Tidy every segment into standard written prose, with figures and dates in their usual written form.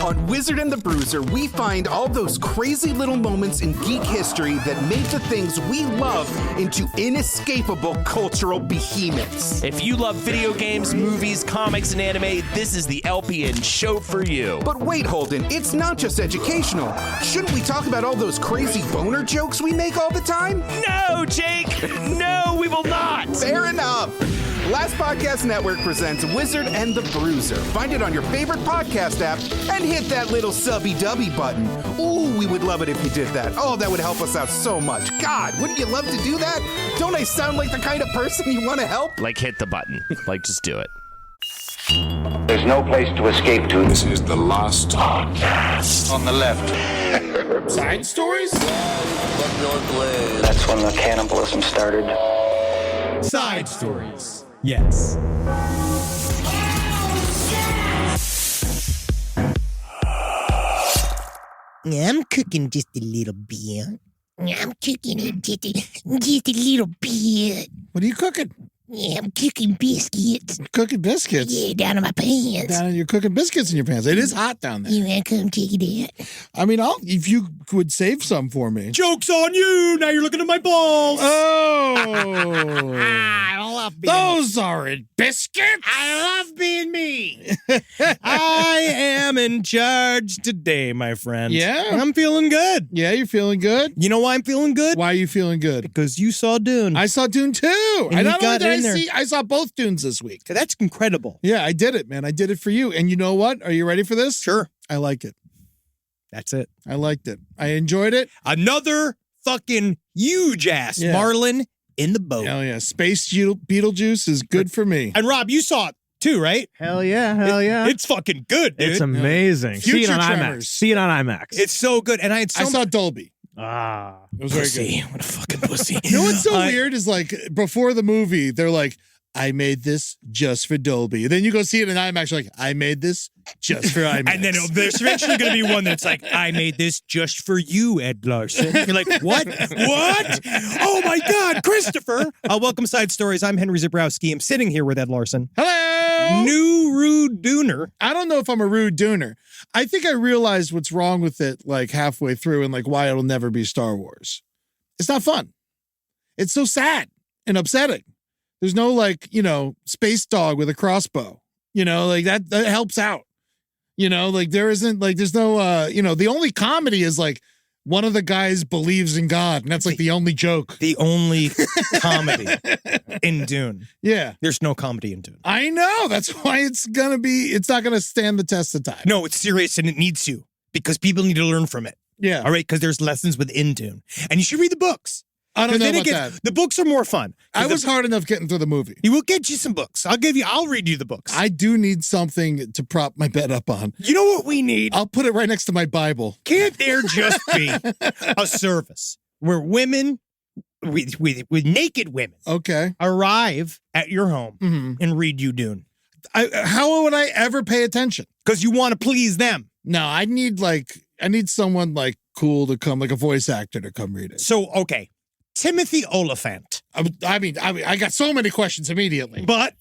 On Wizard and the Bruiser, we find all those crazy little moments in geek history that made the things we love into inescapable cultural behemoths. If you love video games, movies, comics, and anime, this is the LPN show for you. But wait, Holden, it's not just educational. Shouldn't we talk about all those crazy boner jokes we make all the time? No, Jake! No, we will not! Fair enough. Last Podcast Network presents Wizard and the Bruiser. Find it on your favorite podcast app and hit that little subby-dubby button. Ooh, we would love it if you did that. Oh, that would help us out so much. God, wouldn't you love to do that? Don't I sound like the kind of person you want to help? Like, hit the button. Like, just do it. There's no place to escape to. This is the last podcast. On the left. Side stories? That's when the cannibalism started. Side stories. Yes. I'm cooking just a little bit. I'm cooking it just a little bit. What are you cooking? Yeah, I'm cooking biscuits. Cooking biscuits? Yeah, down in my pants. You're cooking biscuits in your pants. It is hot down there. You want to come check it out? I mean, if you would save some for me. Joke's on you! Now you're looking at my balls! Oh! I love being Those aren't biscuits! I love being me! I am in charge today, my friend. Yeah? I'm feeling good. Yeah, you're feeling good? You know why I'm feeling good? Why are you feeling good? Because you saw Dune. I saw Dune too. And you got in there. I saw both Dunes this week. That's incredible. Yeah, I did it, man. I did it for you. And you know what? Are you ready for this? Sure. I like it. That's it. I liked it. I enjoyed it. Another fucking huge ass Marlin in the boat. Hell yeah. Space Beetlejuice is good for me. And Rob, you saw it too, right? Hell yeah. It's fucking good, dude. It's amazing. See it on Tremors. IMAX. See it on IMAX. It's so good. And I saw Dolby. It was very good. What a fucking pussy. You know what's so weird is like before the movie, they're like, I made this just for Dolby. Then you go see it in IMAX, you're like, I made this just for IMAX. And then there's eventually going to be one that's like, I made this just for you, Ed Larson. You're like, what? What? Oh my God, Christopher. Welcome Side Stories. I'm Henry Zebrowski. I'm sitting here with Ed Larson. Hello. New rude dooner. I don't know if I'm a rude dooner. I think I realized what's wrong with it like halfway through and like why it'll never be Star Wars. It's not fun. It's so sad and upsetting. There's no like, space dog with a crossbow, like that helps out, like there isn't like, there's no, the only comedy is like one of the guys believes in God. And that's like the only joke. The only comedy in Dune. Yeah. There's no comedy in Dune. I know. That's why it's not going to stand the test of time. No, it's serious and it needs to because people need to learn from it. Yeah. All right. Because there's lessons within Dune and you should read the books. I don't know about that. The books are more fun. I was hard enough getting through the movie. He will get you some books. I'll read you the books. I do need something to prop my bed up on. You know what we need? I'll put it right next to my Bible. Can't there just be a service where women, with naked women, arrive at your home and read you Dune? How would I ever pay attention? Because you want to please them. No, I need someone like cool to come, like a voice actor to come read it. So, okay. Timothy Olyphant. I got so many questions immediately. But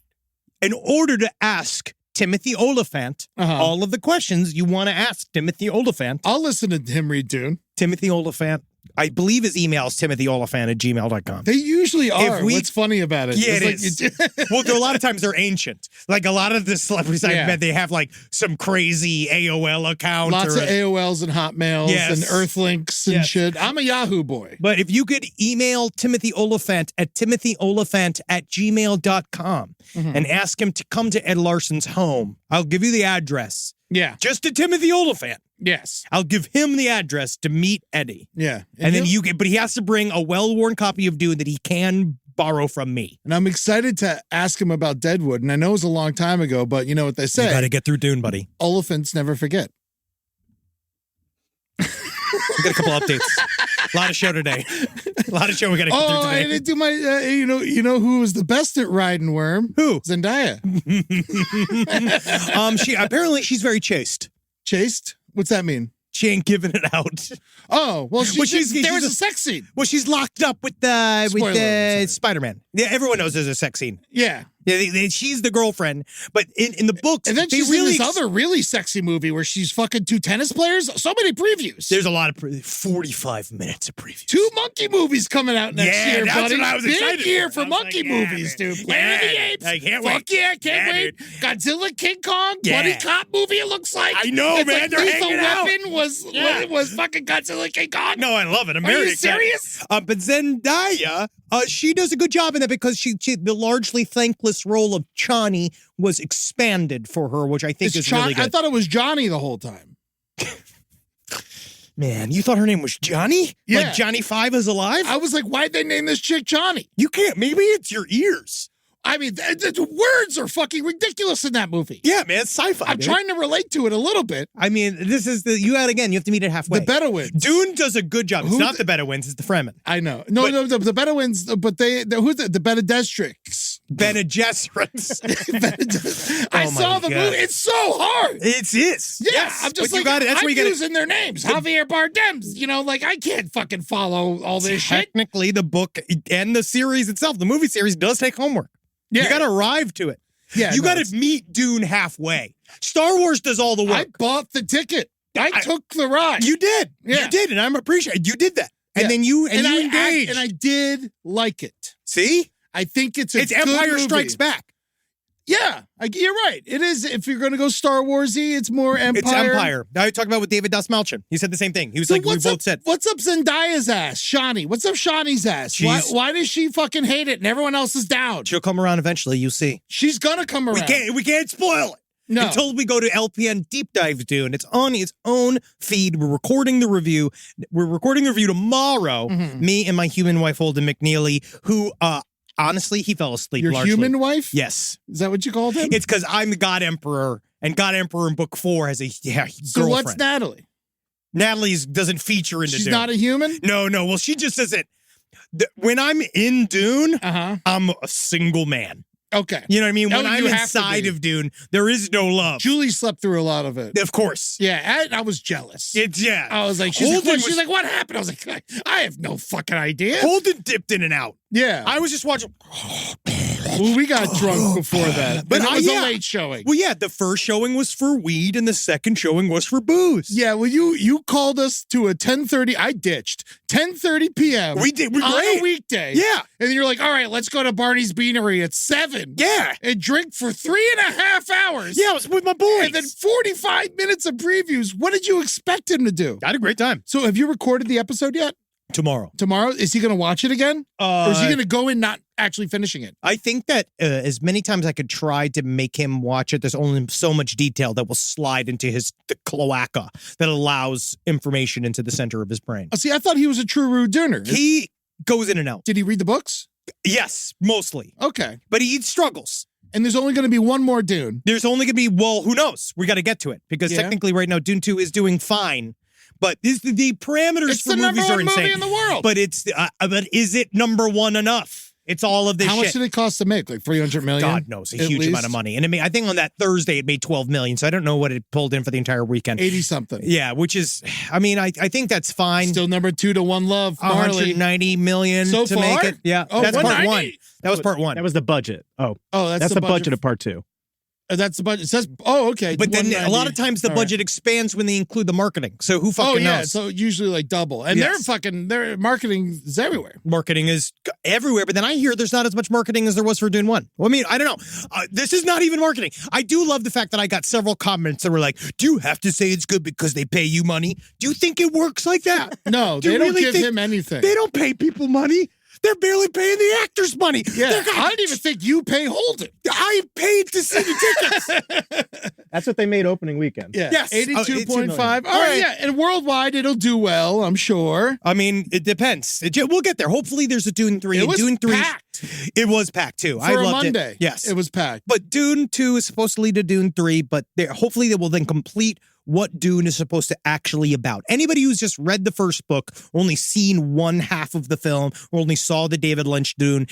in order to ask Timothy Olyphant all of the questions you want to ask Timothy Olyphant. I'll listen to him read Dune. Timothy Olyphant. I believe his email is timothyolyphant@gmail.com. They usually are. What's funny about it? Yeah, it is. Well, a lot of times they're ancient. Like a lot of the celebrities I've met, they have like some crazy AOL account. Lots of AOLs and Hotmails and Earthlinks and shit. I'm a Yahoo boy. But if you could email Timothy Olyphant at timothyolyphant@gmail.com and ask him to come to Ed Larson's home, I'll give you the address. Yeah. Just to Timothy Olyphant. Yes. I'll give him the address to meet Eddie. Yeah. And then but he has to bring a well-worn copy of Dune that he can borrow from me. And I'm excited to ask him about Deadwood. And I know it was a long time ago, but you know what they say. You got to get through Dune, buddy. Elephants never forget. We got a couple updates. A lot of show today. A lot of show we got to get through today. I didn't do my, you know who was the best at riding worm? Who? Zendaya. She's very chaste. Chaste? What's that mean? She ain't giving it out. Oh, well, there was a sex scene. Well, she's locked up with Spider-Man. Yeah, everyone knows there's a sex scene. Yeah. She's the girlfriend, but in the books, And then they she's really in this other really sexy movie where she's fucking 2 tennis players. So many previews. There's a lot of 45 minutes of previews. 2 monkey movies coming out next Yeah, year, that's buddy. what I was Big excited year for. for I was monkey like, yeah, movies, man. dude. Planet of the Yeah, Apes. I can't Fuck wait. yeah, can't Yeah, wait. dude. Godzilla, King Kong, Yeah. buddy cop movie. It looks like. I know, it's man. Like They're Lethal hanging out. Weapon was fucking Godzilla, King Kong. No, I love it. I'm Are very you excited. serious? But Zendaya, she does a good job in that because she the largely thankless role of Chani was expanded for her, which I think is really good. I thought it was Johnny the whole time. Man, you thought her name was Johnny? Yeah. Like Johnny Five is alive? I was like, why'd they name this chick Johnny? You can't. Maybe it's your ears. I mean, the words are fucking ridiculous in that movie. Yeah, man, it's sci-fi. I'm dude. trying to relate to it a little bit. I mean, this is you have to meet it halfway. The Bedouins. Dune does a good job. It's Who not the- the Bedouins, it's the Fremen. I know. No, the Bedouins, but who's the Benedestrix? Bene Gesserits. I Oh my saw the God. movie. It's so hard. It is. Yeah, Yes. I'm just But you like, got it. That's I'm where you get it. using their names. Javier Bardem's, like I can't fucking follow all this shit. Technically, the book and the series itself, the movie series, does take homework. Yeah. You got to arrive to it. Yeah, you no, got to meet Dune halfway. Star Wars does all the I work. bought the ticket. I took the ride. You did. Yeah. You did, and I'm appreciated. You did that. And Yeah. then you and you I engaged. and I did like it. See? I think it's a It's good Empire movie. Strikes Back. Yeah, you're right. It is. If you're going to go Star Warsy, it's more Empire. It's Empire. I talked about with David Dasmalchian. He said the same thing. He was So like, we what's both up, said. What's up Zendaya's ass? Shawnee. What's up Shawnee's ass? Why does she fucking hate it and everyone else is down? She'll come around eventually, you'll see. She's going to come around. We can't spoil it. No. Until we go to LPN Deep Dive Dune. It's on its own feed. We're recording the review. We're recording the review tomorrow. Mm-hmm. Me and my human wife, Holden McNeely, who, honestly, he fell asleep Your largely. human wife? Yes. Is that what you called him? It's because I'm the God Emperor, and God Emperor in book 4 has a so girlfriend. what's Natalie? Natalie's doesn't feature in the She's Dune. not a human? No. Well, she just isn't. When I'm in Dune, Uh-huh. I'm a single man. Okay. You know what I mean? Oh, When I'm you have to inside be. of Dune, there is no love. Julie slept through a lot of it. Of course. Yeah, I was jealous. Yeah. I was like, she's Holden like, was- what happened? I was like, I have no fucking idea. Holden dipped in and out. Yeah. I was just watching. Well, we got drunk before that. But But it I- was yeah. a late showing. Well, yeah, the first showing was for weed and the second showing was for booze. Yeah, well, you called us to a 10:30. I ditched 10:30 p.m. We did. We're on great. a weekday. Yeah. And then you're like, all right, let's go to Barney's Beanery at 7. Yeah. And drink for 3.5 hours. Yeah, I was with my boys. And then 45 minutes of previews. What did you expect him to do? I had a great time. So have you recorded the episode yet? Tomorrow. Tomorrow? Is he going to watch it again? Or is he going to go in not actually finishing it? I think that as many times I could try to make him watch it, there's only so much detail that will slide into the cloaca that allows information into the center of his brain. Oh, see, I thought he was a true Rude Dooner. He goes in and out. Did he read the books? Yes, mostly. Okay. But he struggles. And there's only going to be one more Dune. There's only going to be, well, who knows? We got to get to it because Yeah. technically right now Dune 2 is doing fine. But the parameters It's for the number movies are one insane. movie in the world. But but is it number one enough? It's all of this How much shit. did it cost to make? Like 300 million? God knows, a At huge amount least? of money. And I think on that Thursday it made 12 million. So I don't know what it pulled in for the entire weekend. 80 something. Yeah, which is, I mean, I think that's fine. Still number 2 to One Love. Marley. 190 million So to far? make it. Yeah, Oh, that's part 190? one. That was part one. That was the budget. Oh, Oh, that's the budget of part 2. That's the budget. It says, oh, okay. But then a lot of 190. times the All right. budget expands when they include the marketing. So who fucking Oh, yeah. knows? So usually like double. And Yes. their marketing is everywhere. Marketing is everywhere, but then I hear there's not as much marketing as there was for Dune 1. Well, I mean, I don't know. This is not even marketing. I do love the fact that I got several comments that were like, do you have to say it's good because they pay you money? Do you think it works like that? No, Do you they don't really give think- him anything. They don't pay people money. They're barely paying the actors money. Yeah, They're I didn't even think you pay Holden. I paid to see the tickets. That's what they made opening weekend. Yeah, Yes. 82.5. Oh, All right, right. yeah, and worldwide it'll do well, I'm sure. I mean, it depends. We'll get there. Hopefully, there's a Dune 3. It and was Dune 3, packed it was packed too. for I a loved Monday. it. Yes, it was packed. But Dune 2 is supposed to lead to Dune 3, but hopefully they will then complete what Dune is supposed to actually about. Anybody who's just read the first book, only seen one half of the film, or only saw the David Lynch Dune,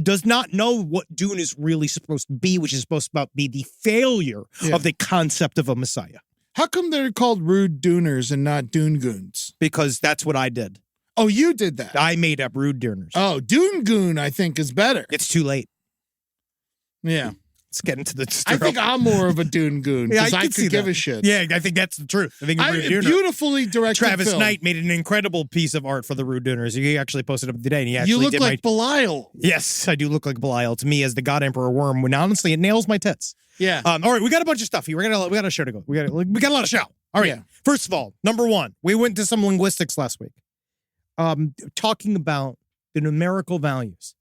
does not know what Dune is really supposed to be, which is supposed to be the failure Yeah. of the concept of a Messiah. How come they're called Rude Duners and not Dune Goons? Because that's what I did. Oh, you did that. I made up Rude Duners. Oh, Dune Goon, I think, is better. It's too late. Yeah. Let's get into the. I think I'm more of a Dune goon Yeah, because I could see could give that. a shit. Yeah, I think that's the truth. I think I Rude Dooner. beautifully directed Travis film. Knight made an incredible piece of art for the Rude Dooners. He actually posted up today, and he actually You look did like Belial. Yes, I do look like Belial to me as the God Emperor Worm. When honestly, it nails my tits. Yeah. All right, we got a bunch of stuff here. We got a show to go. We got a lot of show. All right. Yeah. First of all, number one, we went to some linguistics last week, talking about the numerical values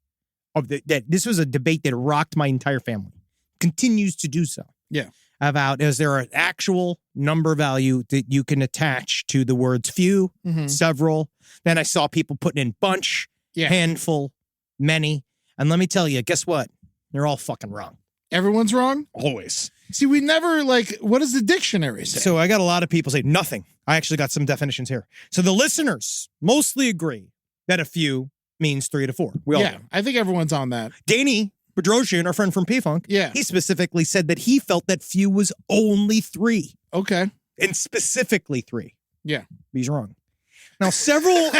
of that. This was a debate that rocked my entire family. Continues to do so. Yeah. About is there an actual number value that you can attach to the words few, several? Then I saw people putting in bunch, Yeah. handful, many. And let me tell you, guess what? They're all fucking wrong. Everyone's wrong? Always. See, we never, what does the dictionary say? So I got a lot of people say nothing. I actually got some definitions here. So the listeners mostly agree that a few means 3 to 4. We all yeah, know. I think everyone's on that. Danny Bedrosian, our friend from P-Funk, Yeah. he specifically said that he felt that few was only 3. Okay. And specifically 3. Yeah. He's wrong. Now, several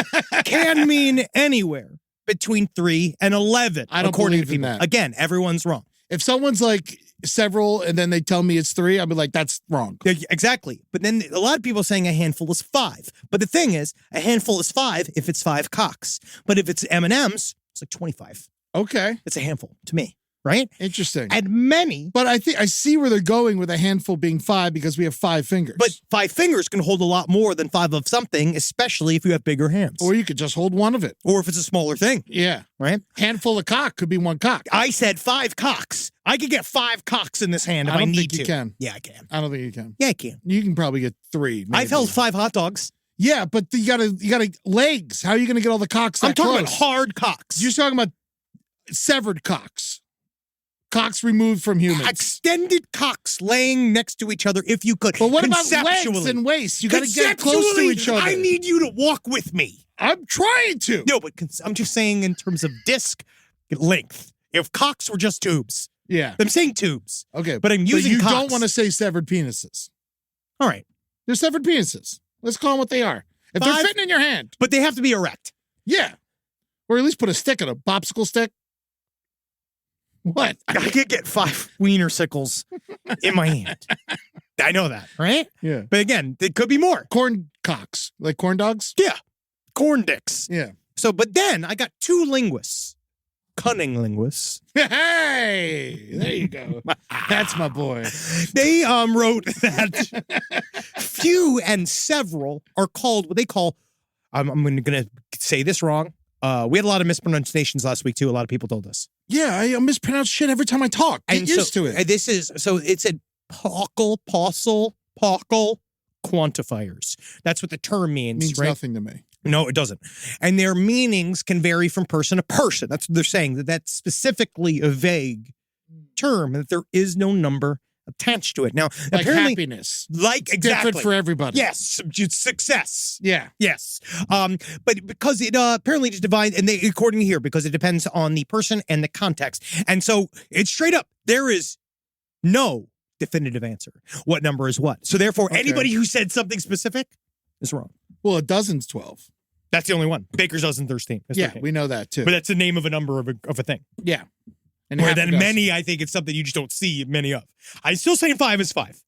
can mean anywhere between 3 and 11. I don't according believe to in people. that. Again, everyone's wrong. If someone's like several and then they tell me it's 3, I'll be like, that's wrong. Yeah, exactly. But then a lot of people are saying a handful is 5. But the thing is, a handful is 5 if it's 5 cocks. But if it's M&Ms, it's like 25. Okay. It's a handful to me, right? Interesting. And many, But I think I see where they're going with a handful being 5 because we have 5 fingers. but 5 fingers can hold a lot more than 5 of something, especially if you have bigger hands. Or you could just hold one of it. Or if it's a smaller thing, Yeah. right? Handful of cock could be 1 cock. I said 5 cocks. I could get 5 cocks in this hand if I I, don't need think to. you can. Yeah, I can. I don't think you can. Yeah, I can. You can probably get 3. Maybe. I've held 5 hot dogs. Yeah, but you gotta legs. How are you gonna get all the cocks that I'm talking close? about hard cocks. You're talking about severed cocks. Cocks removed from humans. Extended cocks laying next to each other if you could. But what about legs Conceptually. and waist? You gotta get close to Conceptually, each other. I need you to walk with me. I'm trying to. No, but I'm just saying in terms of disc length. If cocks were just tubes, Yeah. I'm saying tubes. Okay. But I'm using you cocks. don't want to say severed penises. All right, They're severed penises. Let's call them what they are. If 5 they're fitting in your hand, but they have to be erect. yeah. Or at least put a stick in a popsicle stick. What? I could get 5 wiener sickles in my hand. I know that, right? Yeah. But again, it could be more. Corn cocks. Like corn dogs? Yeah, corn dicks. Yeah. So, but then I got 2 linguists, cunning linguists. Hey, there you go. That's my boy. They wrote that few and several are called what they call. I'm going to say this wrong. We had a lot of mispronunciations last week too. A lot of people told us. Yeah, I mispronounce shit every time I talk. Get used to it. This is so. It said pockle quantifiers. That's what the term means. Means right? nothing to me. No, it doesn't. And their meanings can vary from person to person. That's what they're saying. That's specifically a vague term. That there is no number attached to it. Now, Like apparently, happiness. like It's exactly different for everybody. Yes, success. Yeah. Yes. But because it apparently just divides, and they, according to here, because it depends on the person and the context. And so it's straight up, there is no definitive answer. What number is what? So therefore, Okay. anybody who said something specific is wrong. Well, a dozen's 12. That's the only one. Baker's dozen 13. That's Yeah, 13. we know that too. But that's the name of a number of a thing. yeah. And Where half a then dozen. many, I think it's something you just don't see many of. I'm still saying 5 is 5.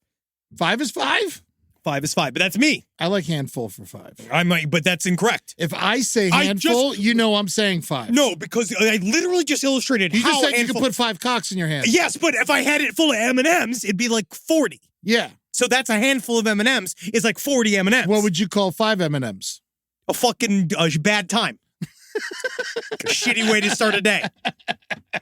5 is 5? 5 is 5, but that's me. I like handful for 5. I'm like, but that's incorrect. If I say I handful, you know I'm saying 5. No, because I literally just illustrated You how just said you handful- could put 5 cocks in your hand. Yes, but if I had it full of M&Ms, it'd be like 40. Yeah. So that's a handful of M&Ms. Is like 40 M&Ms. What would you call 5 M&Ms? a fucking bad time? A shitty way to start a day.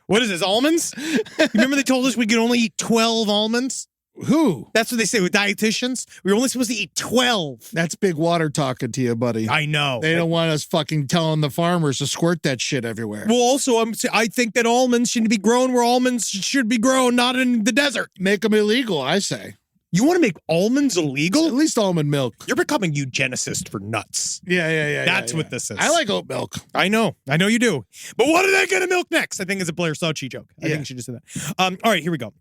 What is this, almonds? You remember they told us we could only eat 12 almonds? Who? That's what they say with dietitians. We're only supposed to eat 12. That's big water talking to you, buddy. I know. They don't want us fucking telling the farmers to squirt that shit everywhere. Well, also, I think that almonds should be grown where almonds should be grown, not in the desert. Make them illegal, I say. You want to make almonds At illegal? least almond milk. You're becoming eugenicist for nuts. Yeah. That's what this is. I like oat milk. I know you do. But what are they going to milk next? I think it's a Blair Sochi joke. I think she just said that. All right, here we go.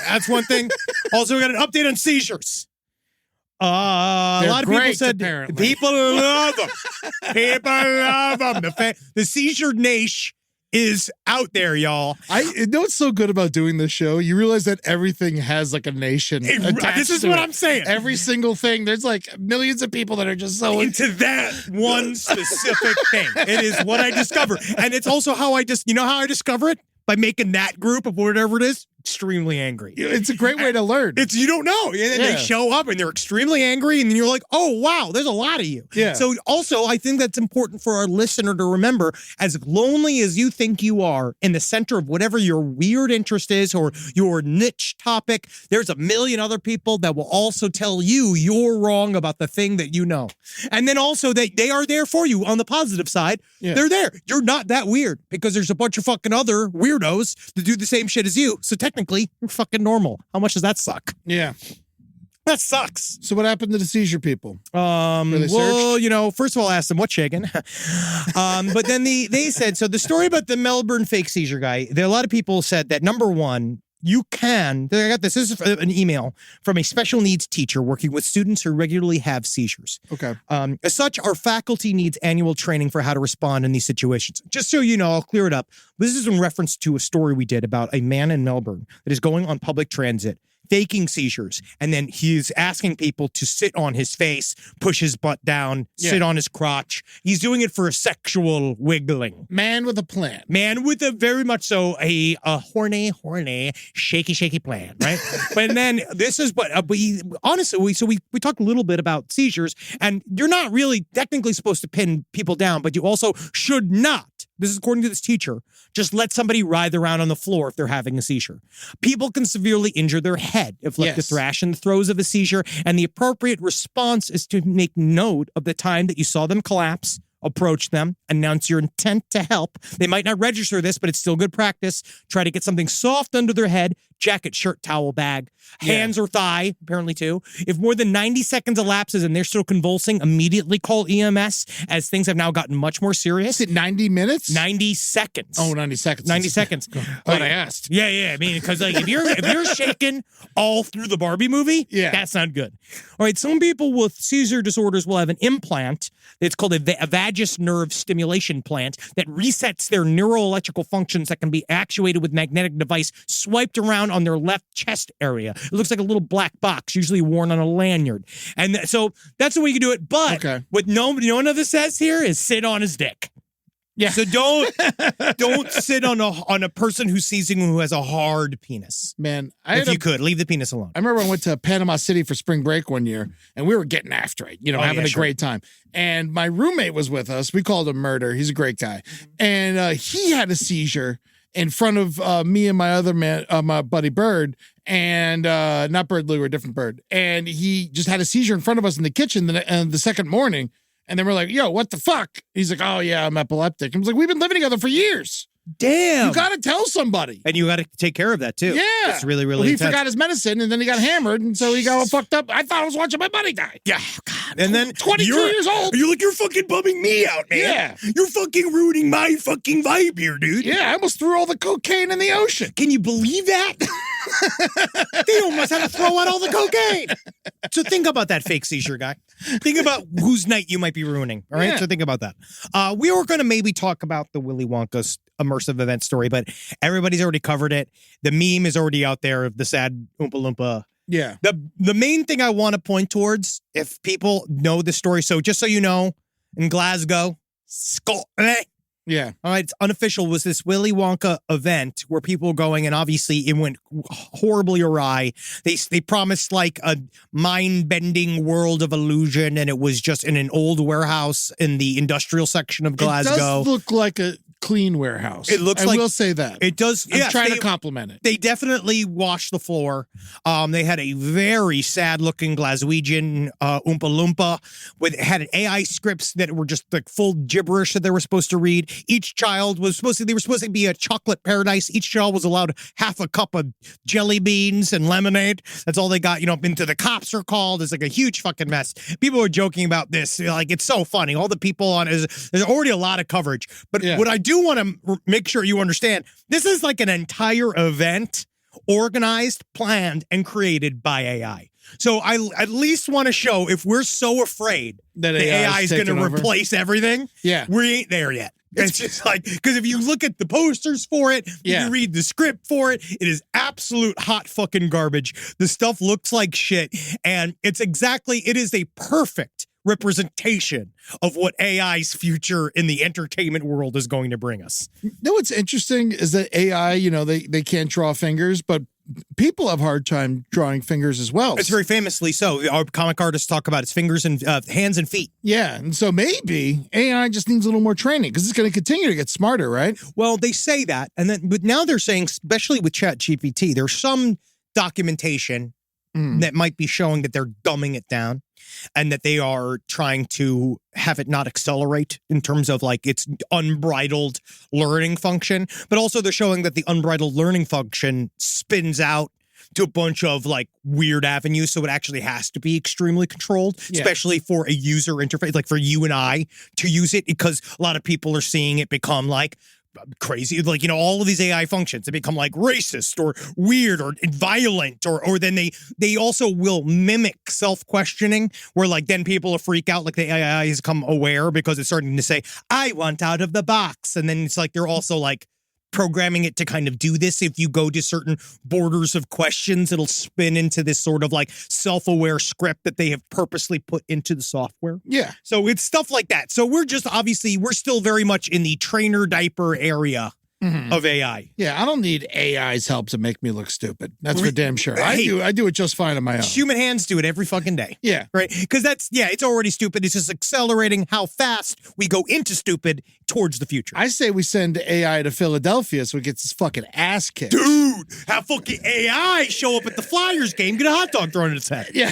That's one thing. Also, we got an update on seizures. A lot of people great, said apparently. people love them. People love them. The seizure niche is out there, y'all. You know what's so good about doing this show? You realize that everything has like a nation. This is what I'm saying. Every single thing. There's like millions of people that are just so into that one specific thing. It is what I discover. And it's also how I just, you know how I discover it? By making that group of whatever it is extremely angry. It's a great way to learn. It's, you don't know. And then they show up and they're extremely angry, and then you're like, oh, wow, there's a lot of you. Yeah. So also, I think that's important for our listener to remember, as lonely as you think you are in the center of whatever your weird interest is or your niche topic, there's a million other people that will also tell you you're wrong about the thing that you know. And then also that they are there for you on the positive side. Yeah. They're there. You're not that weird because there's a bunch of fucking other weirdos that do the same shit as you. So technically, you're fucking normal. How much does that suck? Yeah. That sucks. So what happened to the seizure people? Well, searched? you know, first of all, I asked them what's shaking. But then they said, so the story about the Melbourne fake seizure guy, a lot of people said that, number one, I got this is an email from a special needs teacher working with students who regularly have seizures. Okay. As such, our faculty needs annual training for how to respond in these situations. Just so you know, I'll clear it up. This is in reference to a story we did about a man in Melbourne that is going on public transit, faking seizures, and then he's asking people to sit on his face, push his butt down, sit on his crotch. He's doing it for a sexual wiggling. Man with a plan. Man with a very much so a horny, shaky plan, right? But then this is what we talked a little bit about seizures, and you're not really technically supposed to pin people down, but you also should not. This is according to this teacher. Just let somebody writhe around on the floor if they're having a seizure. People can severely injure their head if left to thrash in the throes of a seizure, and the appropriate response is to make note of the time that you saw them collapse, approach them, announce your intent to help. They might not register this, but it's still good practice. Try to get something soft under their head, jacket, shirt, towel, bag, hands or thigh, apparently too. If more than 90 seconds elapses and they're still convulsing, immediately call EMS, as things have now gotten much more serious. Is it 90 minutes? 90 seconds. Oh, 90 seconds. 90 seconds. Glad I asked. Yeah. I mean, because like if you're shaking all through the Barbie movie, that's not good. All right, some people with seizure disorders will have an implant. It's called a vagus nerve stimulation plant that resets their neuroelectrical functions that can be actuated with magnetic device swiped around on their left chest area. It looks like a little black box, usually worn on a lanyard. And so that's the way you can do it. But what no one of this says here is sit on his dick. Yeah. So don't sit on a person who's seizing who has a hard penis. Man, if you could leave the penis alone. I remember I went to Panama City for spring break one year, and we were getting after it, having a great time. And my roommate was with us. We called him Murder. He's a great guy, and he had a seizure in front of me and my other man, my buddy Bird, and not Bird Lou, a different Bird. And he just had a seizure in front of us in the kitchen the second morning. And then we're like, yo, what the fuck? He's like, oh, yeah, I'm epileptic. I was like, we've been living together for years. Damn. You got to tell somebody. And you got to take care of that, too. Yeah. It's really, really He intense. forgot his medicine, and then he got hammered, and so he got all fucked up. I thought I was watching my buddy die. Yeah. God. And then 22 years old. You're like, you're fucking bumming me out, man. Yeah. You're fucking ruining my fucking vibe here, dude. Yeah, I almost threw all the cocaine in the ocean. Can you believe that? They almost had to throw out all the cocaine. So think about that fake seizure guy. Think about whose night you might be ruining. All right. Yeah. So think about that. We were going to maybe talk about the Willy Wonka's immersive event story, but everybody's already covered it. The meme is already out there of the sad Oompa Loompa. Yeah. The main thing I want to point towards, if people know the story, so just so you know, in Glasgow, Scotland. Yeah. All right, it's unofficial, was this Willy Wonka event where people were going, and obviously it went horribly awry. They promised like a mind-bending world of illusion, and it was just in an old warehouse in the industrial section of Glasgow. It does look like a clean warehouse. It looks I like, will say that. It does. I'm trying to compliment it. They definitely washed the floor. They had a very sad-looking Glaswegian Oompa Loompa had AI scripts that were just like full gibberish that they were supposed to read. Each child was they were supposed to be a chocolate paradise. Each child was allowed half a cup of jelly beans and lemonade. That's all they got. Into the cops are called. It's like a huge fucking mess. People are joking about this. Like, it's so funny. All the people on there's already a lot of coverage. But what I do want to make sure you understand, this is like an entire event organized, planned, and created by AI. So I at least want to show, if we're so afraid that AI is going to replace everything, we ain't there yet. It's just like, because if you look at the posters for it, Yeah. you read the script for it, it is absolute hot fucking garbage. The stuff looks like shit. And it is a perfect representation of what AI's future in the entertainment world is going to bring us. You know what's interesting is that AI, they can't draw fingers, but people have a hard time drawing fingers as well. It's very famously so. Our comic artists talk about its fingers and hands and feet. Yeah, and so maybe AI just needs a little more training because it's going to continue to get smarter, right? Well, they say that, but now they're saying, especially with ChatGPT, there's some documentation that might be showing that they're dumbing it down, and that they are trying to have it not accelerate in terms of like its unbridled learning function. But also they're showing that the unbridled learning function spins out to a bunch of like weird avenues. So it actually has to be extremely controlled, especially for a user interface, like for you and I to use it, because a lot of people are seeing it become like crazy, like, all of these AI functions, they become like racist or weird or violent, or then they also will mimic self-questioning, where like then people will freak out, like the AI has become aware because it's starting to say, I want out of the box. And then it's like they're also like programming it to kind of do this. If you go to certain borders of questions, it'll spin into this sort of like self-aware script that they have purposely put into the software. Yeah. So it's stuff like that. So we're still very much in the trainer diaper area of AI. Yeah, I don't need AI's help to make me look stupid. That's for damn sure. Hey. I do it just fine on my own. Human hands do it every fucking day. Yeah. Right? Because it's already stupid. It's just accelerating how fast we go into stupid towards the future. I say we send AI to Philadelphia so it gets his fucking ass kicked. Dude, have fucking AI show up at the Flyers game, get a hot dog thrown in its head. Yeah.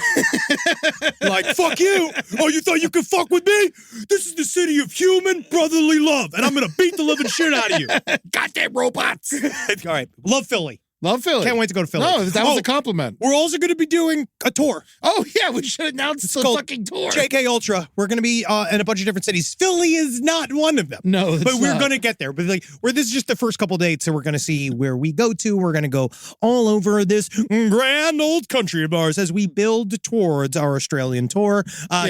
Like, fuck you. Oh, you thought you could fuck with me? This is the city of human brotherly love, and I'm going to beat the living shit out of you. Goddamn robots. All right. Love Philly. Love Philly. Can't wait to go to Philly. No, that was a compliment. We're also going to be doing a tour. Oh, yeah, we should announce the called fucking tour. JK Ultra. We're going to be in a bunch of different cities. Philly is not one of them. No, it's but we're not. going to get there. But this is just the first couple dates, so we're going to see where we go to. We're going to go all over this grand old country of ours as we build towards our Australian tour.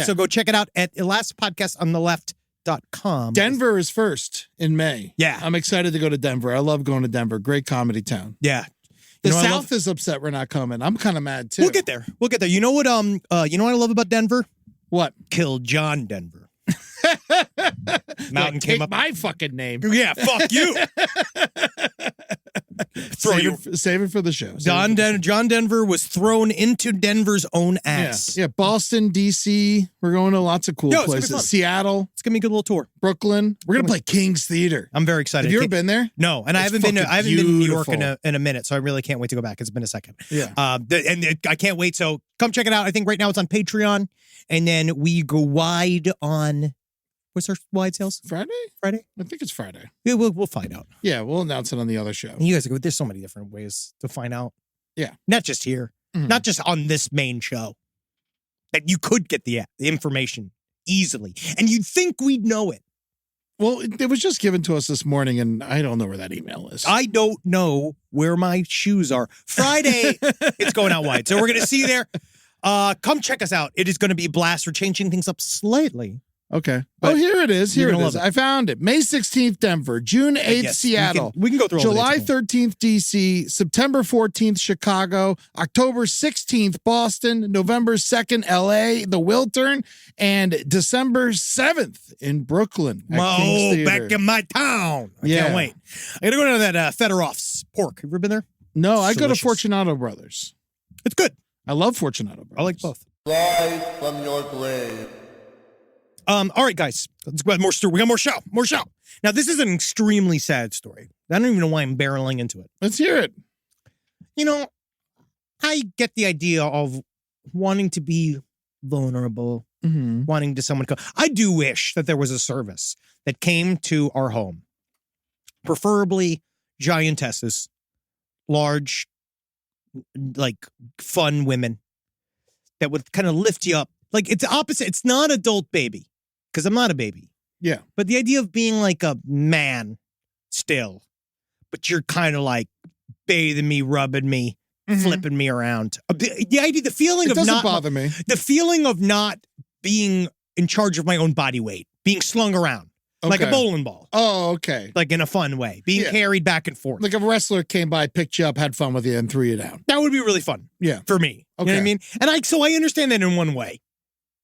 So go check it out at lastpodcastonTheLeft.com. Denver is first in May. Yeah. I'm excited to go to Denver. I love going to Denver. Great comedy town. Yeah. The You know what I South is upset we're not coming. I'm kind of mad too. We'll get there. You know what? You know what I love about Denver? What? Kill John Denver. Mountain Take came up. my fucking name. Yeah, fuck you. Save it for the show. John Denver was thrown into Denver's own ass. Yeah, Boston, D.C. We're going to lots of cool Yo, it's gonna be places. fun. Seattle. It's gonna be a good little tour. Brooklyn. We're gonna play King's Theater. I'm very excited. Have you ever been there? No, and I It's haven't been to fucking New York beautiful. in a minute, so I really can't wait to go back. It's been a second. Yeah. I can't wait. So come check it out. I think right now it's on Patreon, and then we go wide on. What's our wide sales? Friday? Friday? I think it's Friday. Yeah, we'll find out. Yeah, we'll announce it on the other show. You guys, there's so many different ways to find out. Yeah. Not just here, not just on this main show. That you could get the information easily, and you'd think we'd know it. Well, it was just given to us this morning, and I don't know where that email is. I don't know where my shoes are. Friday, it's going out wide. So we're going to see you there. Come check us out. It is going to be a blast. We're changing things up slightly. Okay. But Oh, here it is. you're Here it gonna is. love it. I found it. May 16th, Denver. June 8th, Yes, Seattle. We can go through all July the dates. 13th, D.C., September 14th, Chicago, October 16th, Boston, November 2nd, L.A., the Wiltern, and December 7th in Brooklyn. At King's Theater. Back in my town. I can't wait. I got to go to that Federoff's pork. Have you ever been there? No, I go to Delicious. Fortunato Brothers. It's good. I love Fortunato Brothers. I like both. Rise from your grave. All right, guys. Let's go ahead. More story. We got more show. More show. Now, this is an extremely sad story. I don't even know why I'm barreling into it. Let's hear it. You know, I get the idea of wanting to be vulnerable, wanting to someone come. I do wish that there was a service that came to our home, preferably giantesses, large, like fun women that would kind of lift you up. Like it's opposite. It's not adult baby because I'm not a baby. Yeah. But the idea of being like a man still, but you're kind of like bathing me, rubbing me, flipping me around. The idea, the feeling It of doesn't not bother me. the feeling of not being in charge of my own body weight, being slung around. like a Okay. bowling ball, Oh, okay. like in a fun way, being Yeah. carried back and forth. Like if a wrestler came by, picked you up, had fun with you, and threw you down. That would be really fun Yeah. for me. You know what I Okay. mean? And I understand that in one way.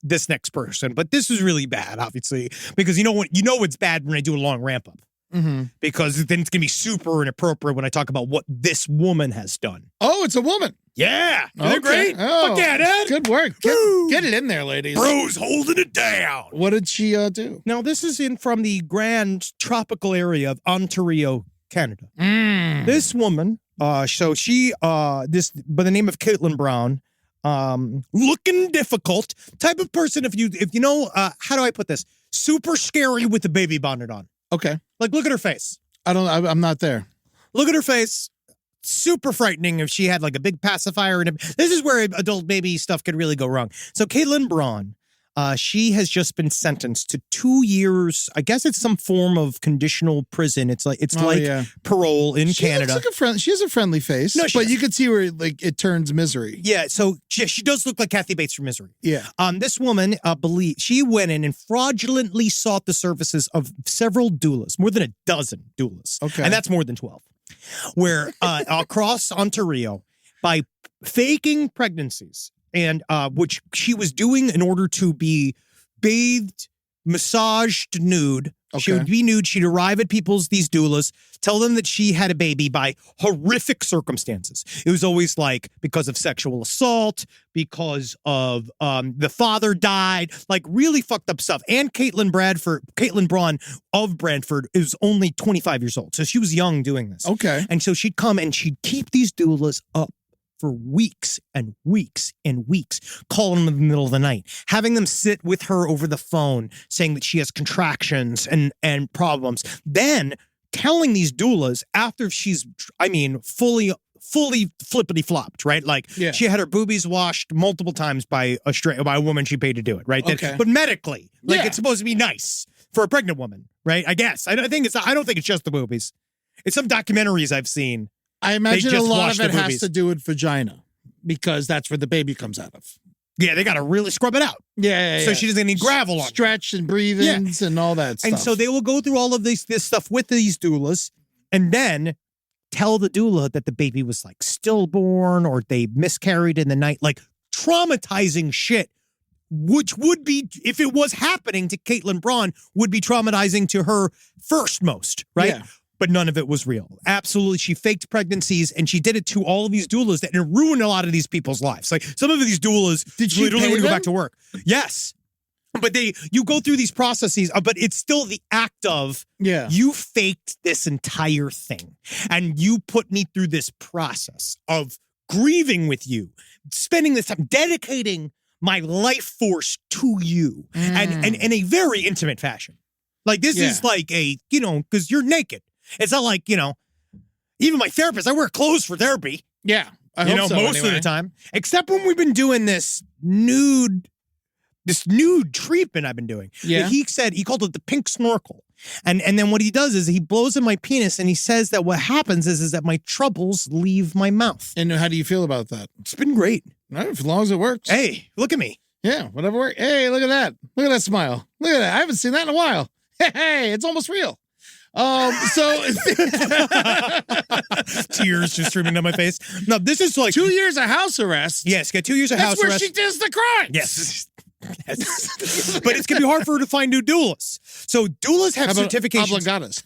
This next person, but this was really bad, obviously, because you know it's bad when I do a long ramp up. Mm-hmm. Because then it's gonna be super inappropriate when I talk about what this woman has done. Oh, it's a woman. Yeah, they're Okay. great. Oh, Fuck yeah, Dad. Good work. Woo. Get it in there, ladies. Bro's holding it down. What did she do? Now this is from the grand tropical area of Ontario, Canada. This woman, so she, this by the name of Caitlin Brown, looking difficult type of person. If you know, how do I put this? Super scary with the baby bonnet on. Okay. Like, look at her face. I'm not there. Look at her face. Super frightening if she had like a big pacifier. And this is where adult baby stuff could really go wrong. So Caitlin Braun, she has just been sentenced to 2 years. I guess it's some form of conditional prison. It's like Yeah. parole in She Canada. looks like she has a friendly face, No, she but does. you can see where like it turns misery. Yeah, so she does look like Kathy Bates from Misery. Yeah. This woman, she went in and fraudulently sought the services of several doulas, more than a dozen doulas. Okay. And that's more than 12. Where across Ontario, by faking pregnancies, and which she was doing in order to be bathed, massaged nude. She Okay. would be nude. She'd arrive at these doulas, tell them that she had a baby by horrific circumstances. It was always like because of sexual assault, because of the father died, like really fucked up stuff. And Caitlin Braun of Brantford is only 25 years old. So she was young doing this. Okay. And so she'd come and she'd keep these doulas up for weeks and weeks and weeks, calling them in the middle of the night, having them sit with her over the phone, saying that she has contractions and problems. Then telling these doulas after she's, fully flippity flopped, right? Like Yeah. she had her boobies washed multiple times by a woman she paid to do it, right? Okay. But medically, like Yeah. it's supposed to be nice for a pregnant woman, right? I guess. I don't think it's just the boobies. It's some documentaries I've seen. I imagine a just lot wash of it the has boobies. to do with vagina because that's where the baby comes out of. Yeah, they got to really scrub it out. Yeah. So she doesn't need gravel on. Stretch and breathings and all that stuff. And so they will go through all of this stuff with these doulas and then tell the doula that the baby was like stillborn or they miscarried in the night, like traumatizing shit, which would be, if it was happening to Caitlin Braun, would be traumatizing to her first most, right? Yeah. But none of it was real. Absolutely. She faked pregnancies and she did it to all of these doulas that ruined a lot of these people's lives. Like some of these doulas Did she literally pay wouldn't go them? back to work. Yes. But you go through these processes, but it's still the act of Yeah. you faked this entire thing and you put me through this process of grieving with you, spending this time dedicating my life force to you and in a very intimate fashion. Like this Yeah. is like because you're naked. It's not like, even my therapist, I wear clothes for therapy, Yeah. I hope so, most of anyway. the time, except when we've been doing this nude treatment I've been doing. Yeah. He called it the pink snorkel. And then what he does is he blows in my penis and he says that what happens is that my troubles leave my mouth. And how do you feel about that? It's been great. Right, as long as it works. Hey, look at me. Yeah, whatever works. Hey, look at that. Look at that smile. Look at that. I haven't seen that in a while. Hey, it's almost real. So Tears just streaming down my face. No, this is like 2 years of house arrest. Yes, got 2 years of That's house where arrest. she does the crime. Yes. Yes. But it's going to be hard for her to find new doulas. So doulas have How about certifications. obligatas?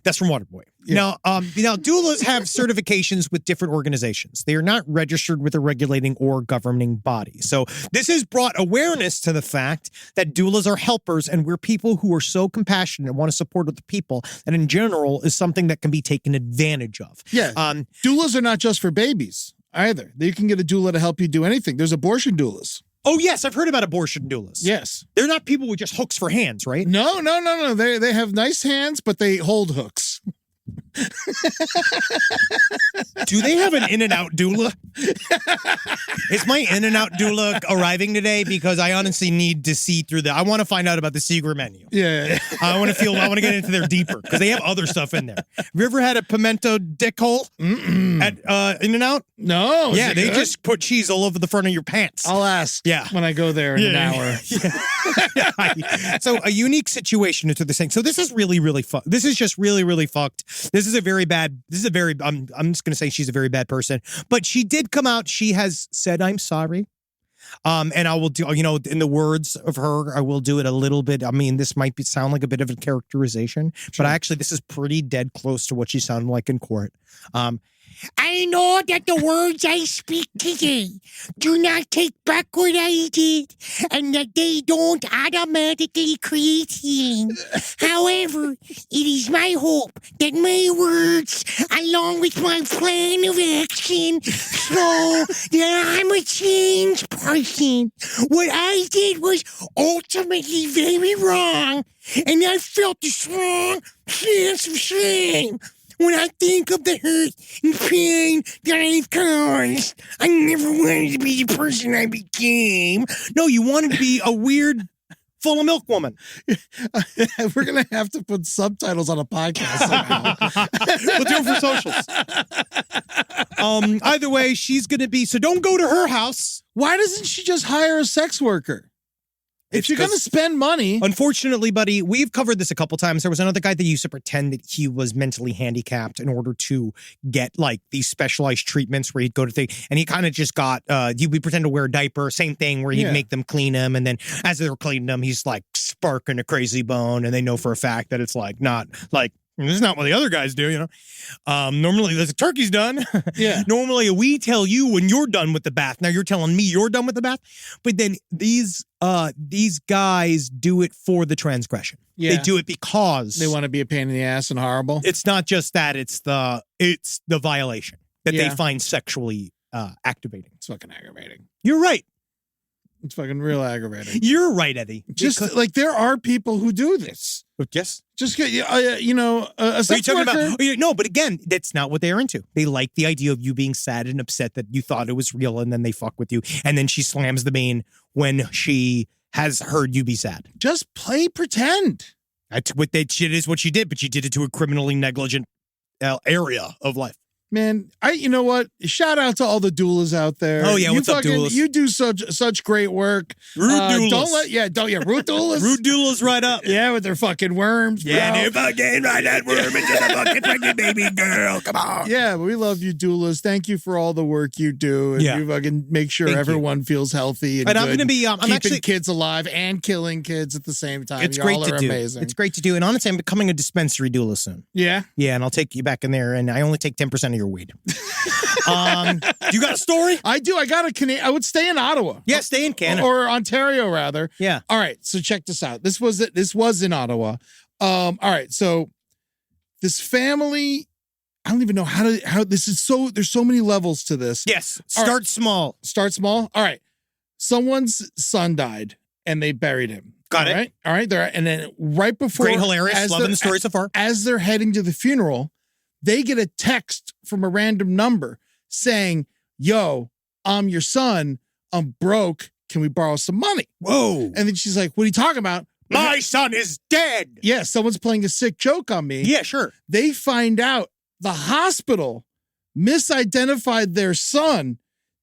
That's from Waterboy. Now, doulas have certifications with different organizations. They are not registered with a regulating or governing body. So this has brought awareness to the fact that doulas are helpers and we're people who are so compassionate and want to support other people. And in general is something that can be taken advantage of. Yeah. Doulas are not just for babies either. You can get a doula to help you do anything. There's abortion doulas. Oh, yes. I've heard about abortion doulas. Yes. They're not people with just hooks for hands, right? No. They have nice hands, but they hold hooks. Do they have an In-N-Out doula? Is my In-N-Out doula arriving today? Because I honestly need to see through I want to find out about the secret menu. Yeah. I want to get into there deeper because they have other stuff in there. Have you ever had a pimento dick hole at In-N-Out? No. Yeah, they just put cheese all over the front of your pants. I'll ask. Yeah. When I go there in an hour. So a unique situation into this thing. So this is really, really fucked. This is just really, really fucked. This is a very, I'm just going to say she's a very bad person, but she did come out. She has said, I'm sorry. And I will do, in the words of her, I will do it a little bit. I mean, this might sound like a bit of a characterization, but actually this is pretty dead close to what she sounded like in court. I know that the words I speak today do not take back what I did, and that they don't automatically create healing. However, it is my hope that my words, along with my plan of action, show that I'm a changed person. What I did was ultimately very wrong, and I felt a strong sense of shame. When I think of the hurt and pain that I've caused, I never wanted to be the person I became. No, you wanted to be a weird, full of milk woman. We're going to have to put subtitles on a podcast somehow. We'll do it for socials. Either way, she's going to be, so don't go to her house. Why doesn't she just hire a sex worker? If you're going to spend money. Unfortunately, buddy, we've covered this a couple times. There was another guy that used to pretend that he was mentally handicapped in order to get like these specialized treatments where he'd go to things. And he kind of just got, he'd pretend to wear a diaper, same thing where he'd make them clean him. And then as they were cleaning him, he's like sparking a crazy bone. And they know for a fact that it's like not like, this is not what the other guys do, Normally, the turkey's done. Yeah. Normally, we tell you when you're done with the bath. Now you're telling me you're done with the bath. But then these guys do it for the transgression. Yeah. They do it because They want to be a pain in the ass and horrible. it's not just that; it's the violation that they Yeah. find sexually activating. It's fucking aggravating. You're right. It's fucking real aggravating. You're right, Eddie. Just like there are people who do this. Yes. Just get, a What are you sex talking worker. about? No, but again, that's not what they're into. They like the idea of you being sad and upset that you thought it was real, and then they fuck with you, and then she slams the main when she has heard you be sad. Just play pretend. That's what shit is what she did, but she did it to a criminally negligent area of life. Man, you know what? Shout out to all the doulas out there. Oh, yeah, what's up, doulas? You do such great work. Rude doulas. Rude doulas. Rude doulas right up. Yeah, with their fucking worms. Yeah, bro. they're fucking right that worm into the fucking pregnant baby girl. Come on. Yeah, we love you, doulas. Thank you for all the work you do. And you fucking make sure Thank you. everyone feels healthy and And I'm good, going to be, I'm keeping actually, kids alive and killing kids at the same time. it's Y'all great are to do. amazing. It's great to do. And honestly, I'm becoming a dispensary doula soon. Yeah. Yeah, and I'll take you back in there, and I only take 10% of your weed. You got a story? I do. I got a Canadian. I would stay in Ottawa. Yeah, stay in Canada. Or Ontario, rather. Yeah. All right. So check this out. This was in Ottawa. All right. So this family, I don't even know how this is there's so many levels to this. Yes. All Start small. Start small. All right. Someone's son died and they buried him. Got it. Right. All right. And then right before. Great, hilarious. Loving the story so far. As they're heading to the funeral, they get a text from a random number saying, yo, I'm your son. I'm broke. Can we borrow some money? Whoa. And then she's like, what are you talking about? My son is dead. Yeah, someone's playing a sick joke on me. Yeah, sure. They find out the hospital misidentified their son,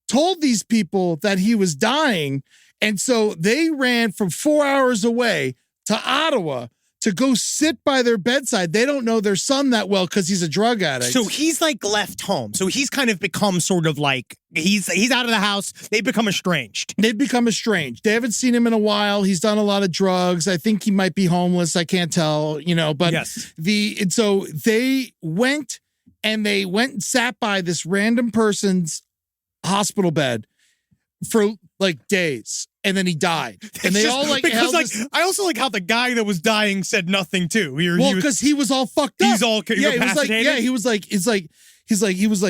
told these people that he was dying. And so they ran from 4 hours away to Ottawa to go sit by their bedside. They don't know their son that well because he's a drug addict. So he's like left home. So he's kind of become sort of like, he's out of the house. They've become estranged. They've become estranged. They haven't seen him in a while. He's done a lot of drugs. I think he might be homeless. I can't tell, but Yes. and so they went and sat by this random person's hospital bed for like days. And then he died. And they all like, because held like, this- I also like how the guy that was dying said nothing too. well, because he was all fucked up. He's all incapacitated? he was like,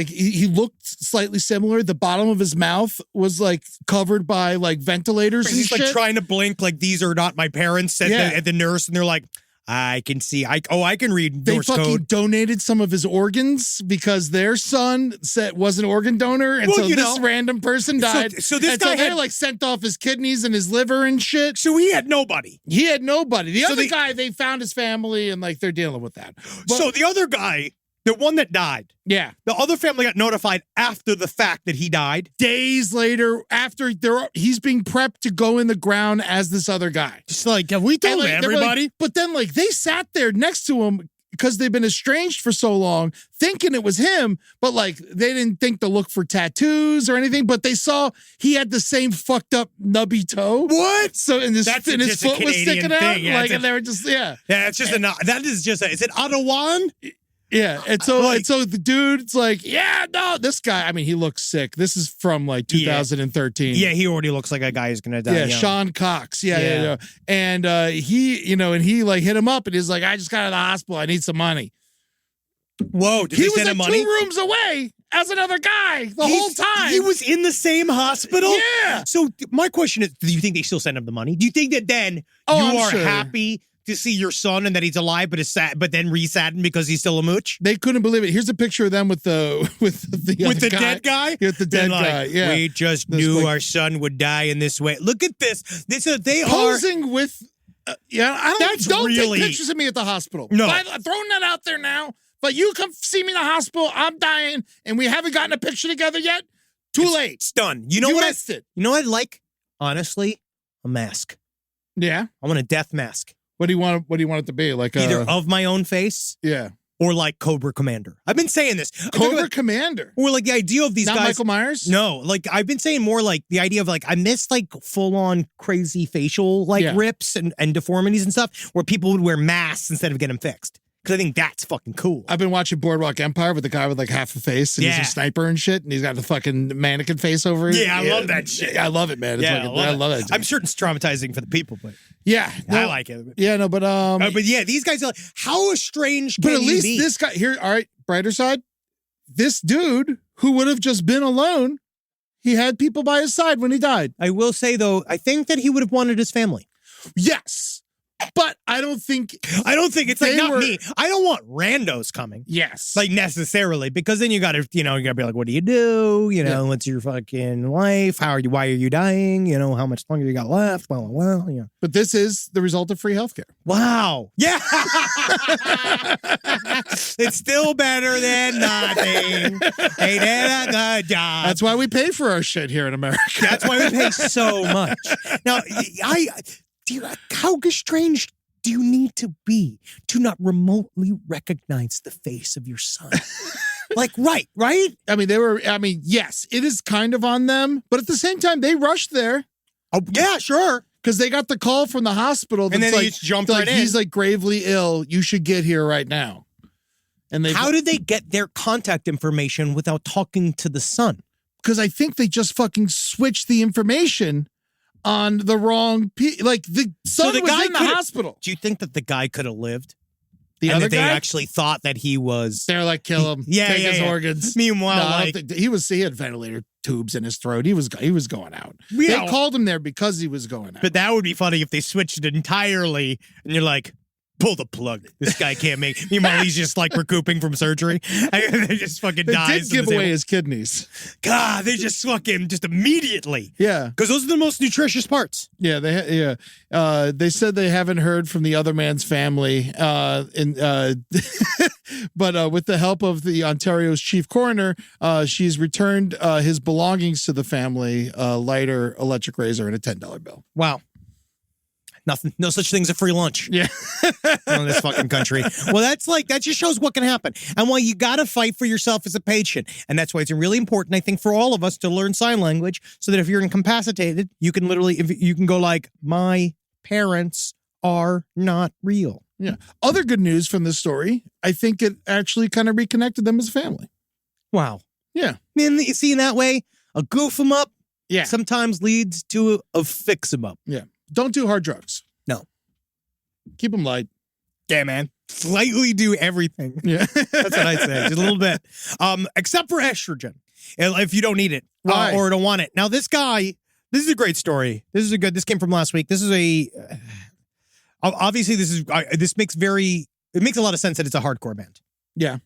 he looked slightly similar. The bottom of his mouth was like covered by like ventilators and he's shit. like trying to blink like these are not my parents at the nurse, and they're like, I can see. I can read They Morse fucking code. donated some of his organs because their son was an organ donor, and Well, so you this know. random person died. So this and guy so they had- like sent off his kidneys and his liver and shit. So he had nobody. He had nobody. The So other they- guy, they found his family and like they're dealing with that. But- So the other guy, the one that died, yeah. the other family got notified after the fact that he died. Days later, after he's being prepped to go in the ground as this other guy. Just like, have we And, told like, they were like- everybody? but then like they sat there next to him because they've been estranged for so long, thinking it was him, but like they didn't think to look for tattoos or anything, but they saw he had the same fucked up nubby toe. What? So and his That's foot just a was Canadian sticking out. thing. Yeah, like it's a- and they were just Yeah, it's just that is just is it Ottawa? Yeah, and so Like- and so the dude's like, yeah, no, this guy. I mean, he looks sick. This is from like 2013. Yeah, he already looks like a guy who's gonna die. Yeah, young. Sean Cox. Yeah. Yeah. And he like hit him up and he's like, I just got out of the hospital. I need some money. Whoa, did He they was send like him money? 2 rooms away as another guy the whole time. He was in the same hospital? Yeah. So my question is, do you think they still send him the money? Do you think that then Oh, you I'm are sure. happy to see your son and that he's alive, but is sad, but then re-saddened because he's still a mooch? They couldn't believe it. Here's a picture of them with the other guy. Dead guy? With the They're dead like, guy. Yeah. We just This, knew like- our son would die in this way. Look at this. They are. Posing with I That's don't really- take pictures of me at the hospital. No. I'm throwing that out there now. But you come see me in the hospital, I'm dying, and we haven't gotten a picture together yet. Too late. It's done. You know You what? missed it. You know what I'd like? Honestly, a mask. Yeah. I want a death mask. What do you want it to be? Like Either of my own face yeah. or like Cobra Commander. I've been saying this. Cobra Commander. Or like the idea of these Not guys. Michael Myers? No, like I've been saying more like the idea of like I miss like full on crazy facial like Yeah. rips and deformities and stuff where people would wear masks instead of getting them fixed. Because I think that's fucking cool. I've been watching Boardwalk Empire with the guy with like half a face and he's Yeah. a sniper and shit, and he's got the fucking mannequin face over it. Yeah, I love that shit. Yeah, I love it, man. It's Yeah, fucking, I love it. I'm certain it's traumatizing for the people, but Yeah. I like it. Yeah, no, but But yeah, these guys are like, how estranged but can at you least be? this guy here, all right, brighter side. This dude who would have just been alone, he had people by his side when he died. I will say though, I think that he would have wanted his family. Yes. But I don't think it's like They not were- me. I don't want randos coming. yes. Like necessarily, because then you gotta be like, what do? You know, what's your fucking life? Why are you dying? You know, how much longer you got left? Blah, blah, blah. Yeah. but this is the result of free healthcare. Wow. Yeah. It's still better than nothing. They did a good job. That's why we pay for our shit here in America. That's why we pay so much. Now, how strange do you need to be to not remotely recognize the face of your son? Like, right? I mean, yes, it is kind of on them, but at the same time, they rushed there Oh, yeah, sure. because they got the call from the hospital. And then that's they like, just jumped like, right in. he's like gravely ill. You should get here right now. And they How did they get their contact information without talking to the son? because I think they just fucking switched the information on the wrong like the son the was guy in the could've- hospital. Do you think that the guy could have lived? The and other that they guy, actually thought that he was. they're like, kill him, Yeah, take yeah, his yeah. organs. Meanwhile, No, I like, don't think he had ventilator tubes in his throat. He was going out. Yeah. They called him there because he was going out. but that would be funny if they switched it entirely and you're like, pull the plug. This guy can't make. Meanwhile, he's just like recouping from surgery. They just fucking they dies. did give in the away same- his kidneys. God, they just fucking just immediately. Yeah. Because those are the most nutritious parts. Yeah, they said they haven't heard from the other man's family, but with the help of the Ontario's chief coroner, she's returned his belongings to the family: lighter, electric razor, and a $10 bill. Wow. Nothing. No such thing as a free lunch. Yeah, In this fucking country. Well, that just shows what can happen. And why you got to fight for yourself as a patient. And that's why it's really important, I think, for all of us to learn sign language so that if you're incapacitated, you can you can go like, my parents are not real. yeah. Other good news from this story: I think it actually kind of reconnected them as a family. Wow. Yeah, Man, you see in that way, a goof 'em up yeah, sometimes leads to a fix 'em up. yeah. Don't do hard drugs. No. Keep them light. Yeah, man. Slightly do everything. Yeah, That's what I say. Just a little bit. Except for estrogen. If you don't need it Why? or don't want it. Now, this guy, this is a great story. This came from last week. This is Obviously, this makes a lot of sense that it's a hardcore band. Yeah.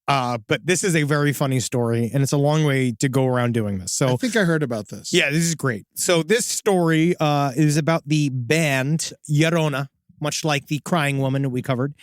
But this is a very funny story, and it's a long way to go around doing this. So I think I heard about this. yeah, this is great. So this story is about the band Llorona, much like the Crying Woman we covered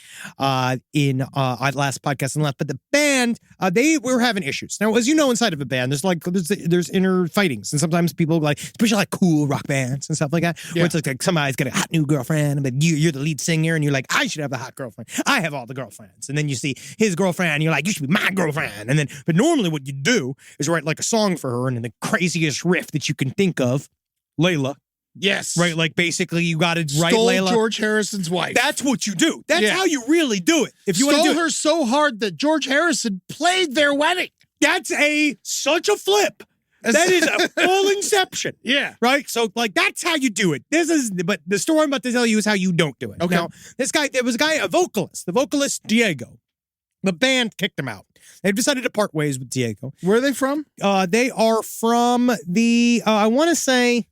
in our last podcast and left. But the band, they were having issues. Now, as you know, inside of a band, there's inner fightings, and sometimes people like, especially like cool rock bands and stuff like that, where it's like somebody's got a hot new girlfriend, but you're the lead singer, and you're like, I should have the hot girlfriend. I have all the girlfriends, and then you see his girlfriend, and you're like, you should be my girlfriend, and then, but normally what you do is write like a song for her, and in the craziest riff that you can think of, Layla. Yes. Right, like basically you got to write Stole Layla. George Harrison's wife. That's what you do. That's how you really do it. If you want to Stole do her so hard that George Harrison played their wedding. that's such a flip. That is a full inception. Yeah. Right? So like that's how you do it. But the story I'm about to tell you is how you don't do it. Okay. Now, there was a vocalist. The vocalist Diego. The band kicked him out. They've decided to part ways with Diego. Where are they from? They are from the I want to say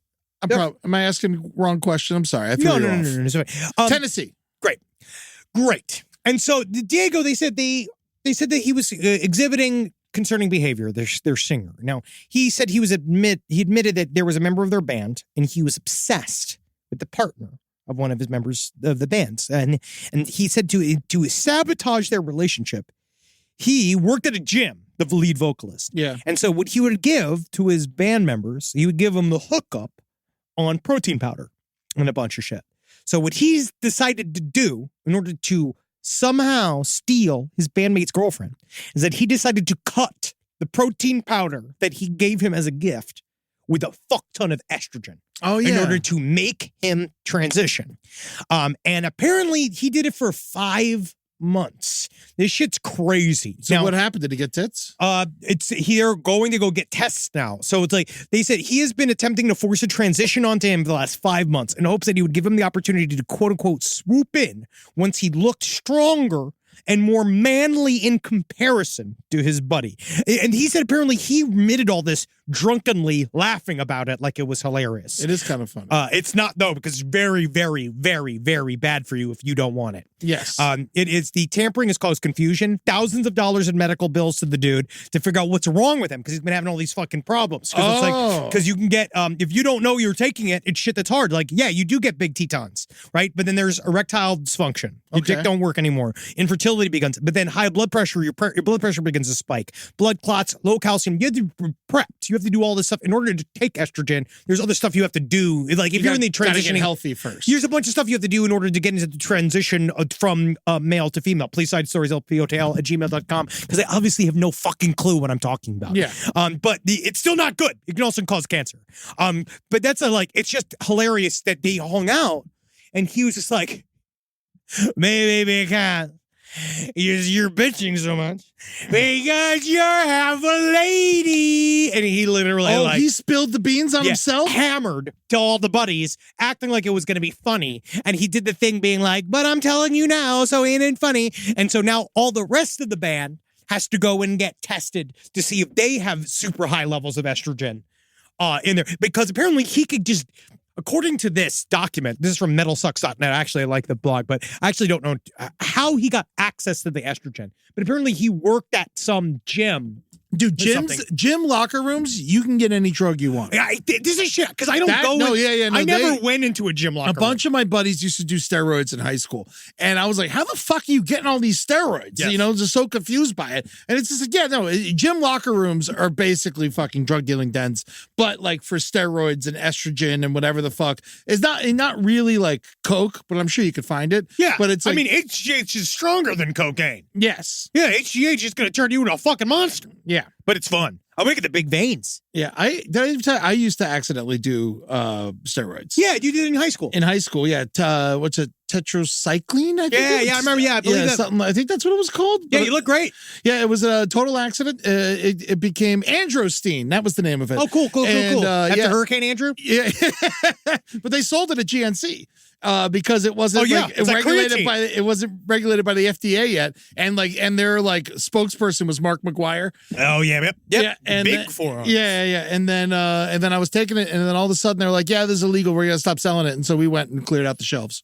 Am I asking the wrong question? I'm sorry. I threw you off. No. Sorry. Tennessee. Great. And so Diego, they said that he was exhibiting concerning behavior. Their singer. Now he said he admitted that there was a member of their band, and he was obsessed with the partner of one of his members of the bands, and he said to sabotage their relationship, he worked at a gym. The lead vocalist. Yeah. And so what he would give to his band members, he would give them the hookup on protein powder and a bunch of shit. So what he's decided to do in order to somehow steal his bandmate's girlfriend is that he decided to cut the protein powder that he gave him as a gift with a fuck ton of estrogen. Oh, yeah. In order to make him transition. And apparently he did it for 5 months. This shit's crazy. So now, what happened? Did he get tits? They're going to go get tests now. So it's like they said he has been attempting to force a transition onto him for the last 5 months in hopes that he would give him the opportunity to quote unquote swoop in once he looked stronger and more manly in comparison to his buddy. And he said apparently he admitted all this drunkenly, laughing about it like it was hilarious. It is kind of funny. It's not though, because it's very, very, very, very bad for you if you don't want it. Yes. The tampering has caused confusion, thousands of dollars in medical bills to the dude to figure out what's wrong with him because he's been having all these fucking problems. Because you can get, if you don't know you're taking it, it's shit that's hard. Like, yeah, you do get big Tetons, right? But then there's erectile dysfunction. Your dick don't work anymore. Infertility begins. But then high blood pressure, your blood pressure begins to spike. Blood clots, low calcium. You have to be prepped. You have to do all this stuff in order to take estrogen. There's other stuff you have to do. Like if you're in the transitioning, get healthy first. There's a bunch of stuff you have to do in order to get into the transition from male to female. Please side stories lpotl@gmail.com because I obviously have no fucking clue what I'm talking about. Yeah. But it's still not good. It can also cause cancer. But that's it's just hilarious that they hung out and he was just like, maybe I can't. You're bitching so much because you're half a lady. And he literally he spilled the beans on himself? Hammered to all the buddies, acting like it was going to be funny. And he did the thing being like, but I'm telling you now, so it ain't funny. And so now all the rest of the band has to go and get tested to see if they have super high levels of estrogen in there. Because apparently he could just... According to this document, this is from metalsucks.net. Actually, I like the blog, but I actually don't know how he got access to the estrogen. But apparently he worked at some gym. Dude, gym locker rooms, you can get any drug you want. This is shit, because I don't go... No, I never went into a gym locker room. A bunch of my buddies used to do steroids in high school. And I was like, how the fuck are you getting all these steroids? Yes. You know, just so confused by it. And it's just like, gym locker rooms are basically fucking drug dealing dens. But like for steroids and estrogen and whatever the fuck, it's not really like coke, but I'm sure you could find it. Yeah. But it's like... I mean, HGH is stronger than cocaine. Yes. Yeah, HGH is going to turn you into a fucking monster. Yeah. But it's fun. I'll make it the big veins. Yeah, I used to accidentally do steroids. Yeah, you did it in high school. In high school, yeah. What's it? Tetracycline, I think. Yeah, I remember. Yeah, I believe that. Something. I think that's what it was called. Yeah, you look great. Yeah, it was a total accident. It became Androstein. That was the name of it. Oh, cool. After Hurricane Andrew? Yeah. But they sold it at GNC. Because it wasn't regulated by the FDA yet, and their spokesperson was Mark McGuire. Oh yeah, yep. And big for yeah, and then I was taking it, and then all of a sudden they're like, yeah, this is illegal. We're gonna stop selling it, and so we went and cleared out the shelves.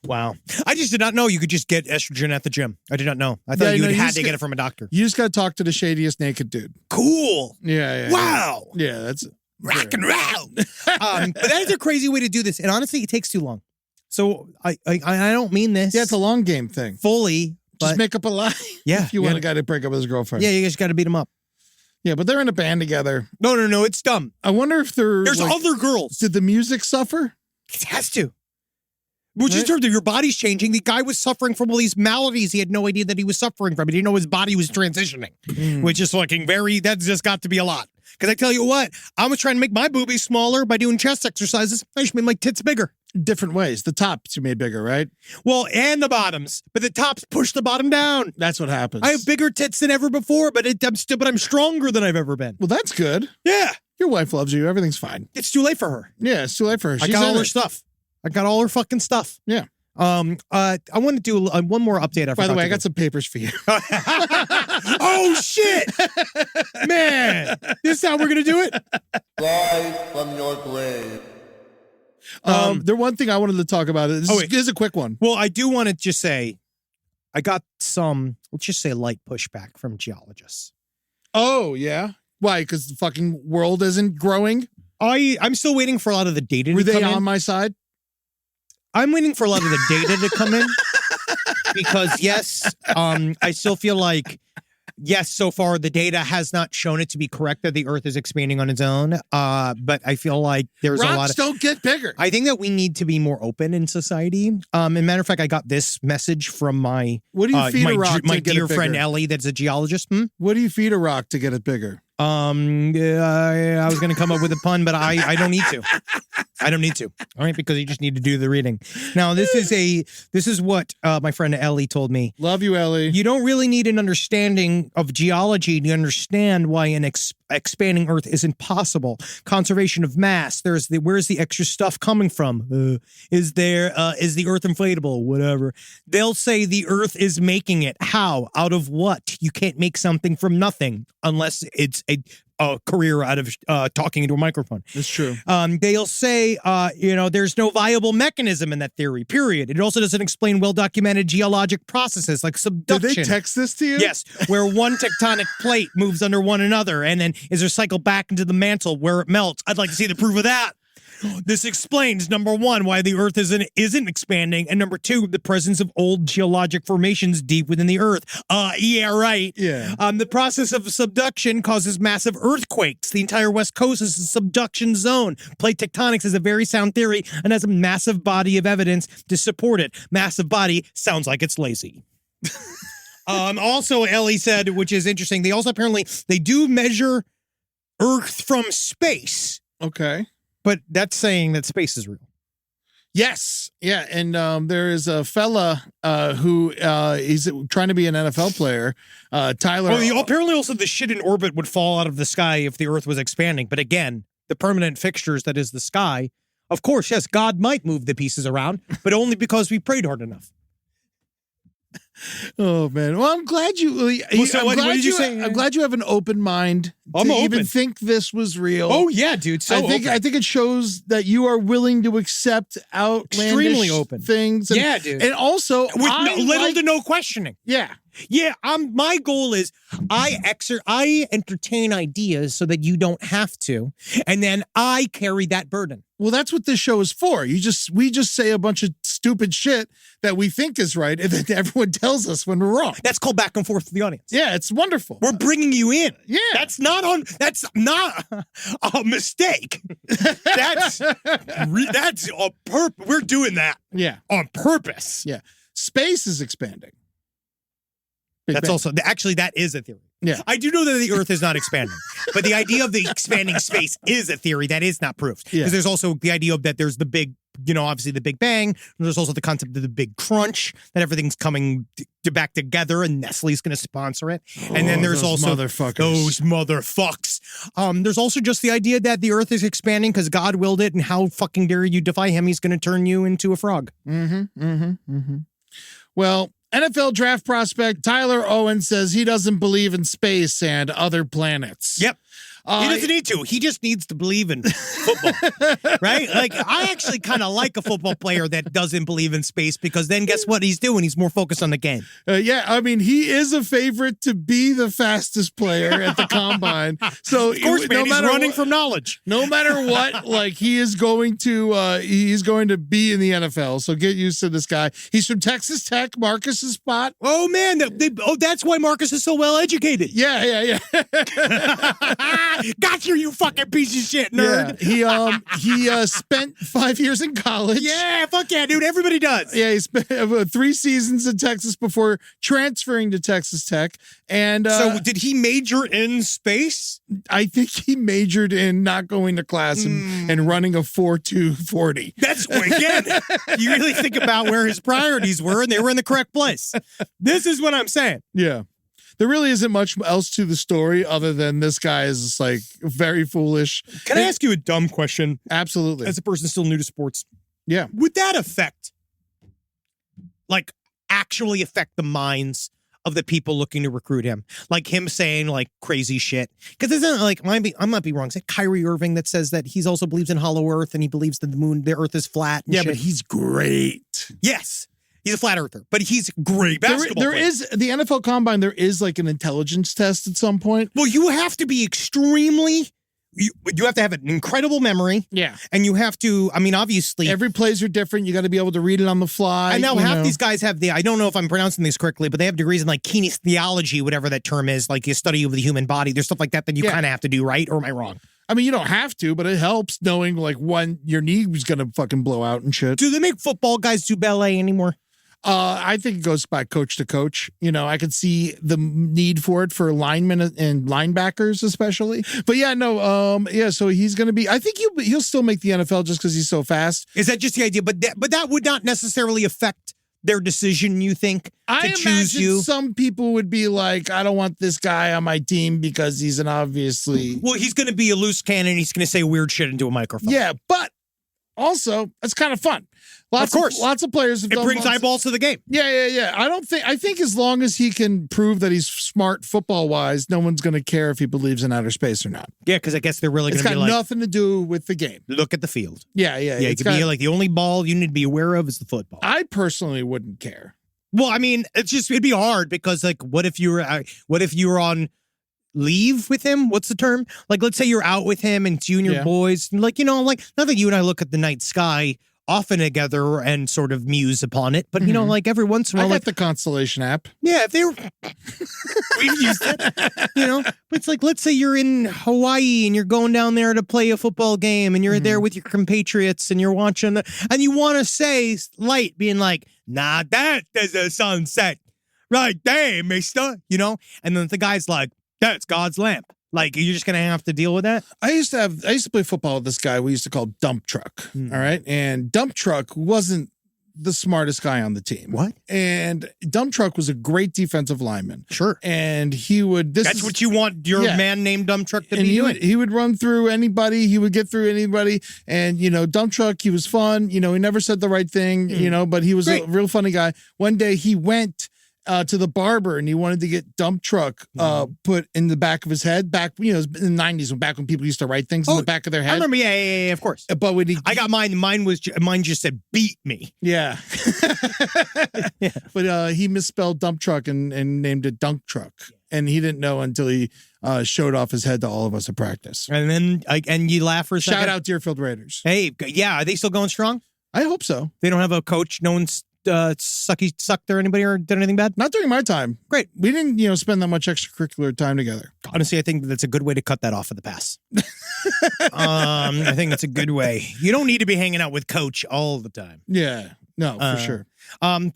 Wow. I just did not know you could just get estrogen at the gym. I did not know. I thought you had to get it from a doctor. You just got to talk to the shadiest naked dude. Cool. Yeah. Wow. Yeah, that's Rock and roll. But that is a crazy way to do this. And honestly, it takes too long. So I don't mean this. Yeah, it's a long game thing. Fully. Just make up a lie. Yeah. If you want a guy to break up with his girlfriend. Yeah, you just got to beat him up. Yeah, but they're in a band together. No. It's dumb. I wonder if there's other girls. Did the music suffer? It has to. Which is true. Your body's changing. The guy was suffering from all these maladies he had no idea that he was suffering from. He didn't know his body was transitioning, which is fucking that's just got to be a lot. Because I tell you what, I was trying to make my boobies smaller by doing chest exercises. I just made my tits bigger. Different ways. The tops you made bigger, right? Well, and the bottoms. But the tops push the bottom down. That's what happens. I have bigger tits than ever before, but I'm stronger than I've ever been. Well, that's good. Yeah. Your wife loves you. Everything's fine. It's too late for her. Yeah, it's too late for her. I got all her stuff. I got all her fucking stuff. Yeah. I want to do one more update. By the way, I got some papers for you. Oh shit, man! This is how we're gonna do it. Rise from your grave. The one thing I wanted to talk about is this is a quick one. Well, I do want to just say, I got some, let's just say, light pushback from geologists. Oh yeah, why? Because the fucking world isn't growing. I'm still waiting for a lot of the data. Were to they come on in. my side? I'm waiting for a lot of the data to come in because yes, I still feel like so far the data has not shown it to be correct that the Earth is expanding on its own. But I feel like there's Rocks a lot of don't get bigger. I think that we need to be more open in society. And matter of fact, I got this message from my what do you feed a rock my to get dear it bigger? friend Ellie, that's a geologist. What do you feed a rock to get it bigger? I was going to come up with a pun, but I don't need to. I don't need to. All right, because you just need to do the reading. Now, this is what my friend Ellie told me. Love you, Ellie. You don't really need an understanding of geology to understand why an expanding Earth isn't possible. Conservation of mass. Where's the extra stuff coming from? Is the Earth inflatable? Whatever. They'll say the Earth is making it. How? Out of what? You can't make something from nothing unless it's a career out of talking into a microphone. That's true. They'll say, there's no viable mechanism in that theory, period. It also doesn't explain well-documented geologic processes like subduction. Did they text this to you? Yes, where one tectonic plate moves under one another and then is recycled back into the mantle where it melts. I'd like to see the proof of that. This explains, number one, why the Earth isn't expanding, and number two, the presence of old geologic formations deep within the Earth. Yeah, right. Yeah. The process of subduction causes massive earthquakes. The entire West Coast is a subduction zone. Plate tectonics is a very sound theory and has a massive body of evidence to support it. Massive body sounds like it's lazy. Also, Ellie said, which is interesting, they also apparently, they do measure Earth from space. Okay. But that's saying that space is real. Yes. Yeah. And there is a fella who he's trying to be an NFL player, Tyler. Well, apparently also the shit in orbit would fall out of the sky if the Earth was expanding. But again, the permanent fixtures that is the sky, of course, yes, God might move the pieces around, but only because we prayed hard enough. Oh man! Well, I'm glad you. What did you say? I'm glad you have an open mind to even think this was real. Oh yeah, dude. So I think it shows that you are willing to accept outlandish extremely open things. And, yeah, dude. And also with little to no questioning. Yeah. Yeah, my goal is I entertain ideas so that you don't have to, and then I carry that burden. Well, that's what this show is for. We just say a bunch of stupid shit that we think is right, and then everyone tells us when we're wrong. That's called back and forth with the audience. Yeah, it's wonderful. We're bringing you in. Yeah, that's not a mistake. That's on purpose. We're doing that. Yeah, on purpose. Yeah, space is expanding. That's also actually that is a theory. Yeah, I do know that the Earth is not expanding, but the idea of the expanding space is a theory that is not proved. Because there's also the idea of that there's the big, obviously the Big Bang. There's also the concept of the Big Crunch, that everything's coming back together, and Nestle's going to sponsor it. And then there's those also motherfuckers. Those motherfucks. There's also just the idea that the Earth is expanding because God willed it, and how fucking dare you defy him? He's going to turn you into a frog. Well, NFL draft prospect Tyler Owen says he doesn't believe in space and other planets. Yep. He doesn't need to. He just needs to believe in football, right? Like, I actually kind of like a football player that doesn't believe in space because then guess what he's doing? He's more focused on the game. Yeah, I mean, he is a favorite to be the fastest player at the combine. So, Of course, man, he's running from knowledge. No matter what, like he is going to be in the NFL. So get used to this guy. He's from Texas Tech, Marcus's spot. Oh man, that's why Marcus is so well educated. Yeah. Got you fucking piece of shit, nerd. Yeah. He spent 5 years in college. Yeah, fuck yeah, dude. Everybody does. Yeah, he spent 3 seasons in Texas before transferring to Texas Tech. And so did he major in space? I think he majored in not going to class and running a 4.240. That's again. You really think about where his priorities were, and they were in the correct place. This is what I'm saying. Yeah. There really isn't much else to the story other than this guy is like very foolish. Can I ask you a dumb question? Absolutely. As a person still new to sports. Yeah. Would that actually affect the minds of the people looking to recruit him? Like him saying like crazy shit? Because isn't like, I might be wrong. Is it Kyrie Irving that says that he also believes in hollow earth and he believes that the earth is flat? And Yeah, shit? but he's great. Yes. He's a flat earther, but he's great basketball There player. is the NFL Combine. There is like an intelligence test at some point. Well, you have to be extremely. You have to have an incredible memory. Yeah. And you have to, I mean, obviously. Every plays are different. You got to be able to read it on the fly. And now half these guys have I don't know if I'm pronouncing this correctly, but they have degrees in like kinesiology, whatever that term is, like a study of the human body. There's stuff like that you kind of have to do, right? Or am I wrong? I mean, you don't have to, but it helps knowing like when your knee is going to fucking blow out and shit. Do they make football guys do ballet anymore? I think it goes by coach to coach. You know, I could see the need for it for linemen and linebackers, especially. But yeah, no, so he's going to be. I think he'll still make the NFL just because he's so fast. Is that just the idea? But that would not necessarily affect their decision. You think I to choose imagine you? some people would be like, I don't want this guy on my team because he's an obviously. Well, he's going to be a loose cannon. He's going to say weird shit into a microphone. Yeah, but also it's kind of fun. Of course, lots of players have it done brings eyeballs to the game. Yeah. I think as long as he can prove that he's smart football wise, no one's going to care if he believes in outer space or not. Yeah, because I guess they're really going It's to got be like, nothing to do with the game. look at the field. Yeah. It could be like the only ball you need to be aware of is the football. I personally wouldn't care. Well, I mean, it'd be hard because like, what if you were on leave with him? What's the term? Like, let's say you're out with him and it's you and your boys. Like, like not that you and I look at the night sky often together and sort of muse upon it, but like every once in a while, I like got the Constellation app. yeah, if they were, we've used it, but it's like, let's say you're in Hawaii and you're going down there to play a football game and you're there with your compatriots and you're watching and you want to say light being like, nah, that is a sunset right there, mister, and then the guy's like, that's God's lamp. Like, you're just going to have to deal with that? I used to play football with this guy we used to call Dump Truck. All right. And Dump Truck wasn't the smartest guy on the team. What? And Dump Truck was a great defensive lineman. Sure. And he would, That's what you want your man named Dump Truck to be doing? He would run through anybody. He would get through anybody. And, Dump Truck, he was fun. He never said the right thing, but he was a real funny guy. One day he went to the barber and he wanted to get Dump Truck put in the back of his head back, in the 90s when people used to write things in the back of their head. I remember, yeah, of course. But when I got mine just said beat me. Yeah. But he misspelled Dump Truck and named it Dunk Truck. And he didn't know until he showed off his head to all of us at practice. And then, and you laugh for a second. Shout out Deerfield Raiders. Hey, yeah, are they still going strong? I hope so. They don't have a coach. No one's sucked or anybody or did anything bad? Not during my time. Great. We didn't, spend that much extracurricular time together. Honestly, I think that's a good way to cut that off of the pass. I think that's a good way. You don't need to be hanging out with coach all the time. Yeah. No, for sure.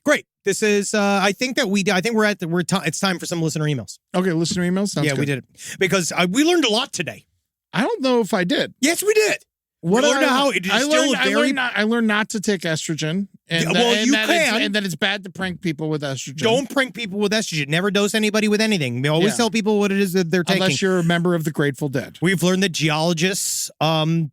Great. This is, I think it's time for some listener emails. Okay. Listener emails. Sounds good. We did it because we learned a lot today. I don't know if I did. Yes, we did. What I learned how it is I learned not to take estrogen. And and that it's bad to prank people with estrogen. Don't prank people with estrogen. Never dose anybody with anything. We always tell people what it is that they're taking. Unless you're a member of the Grateful Dead. We've learned that geologists I'm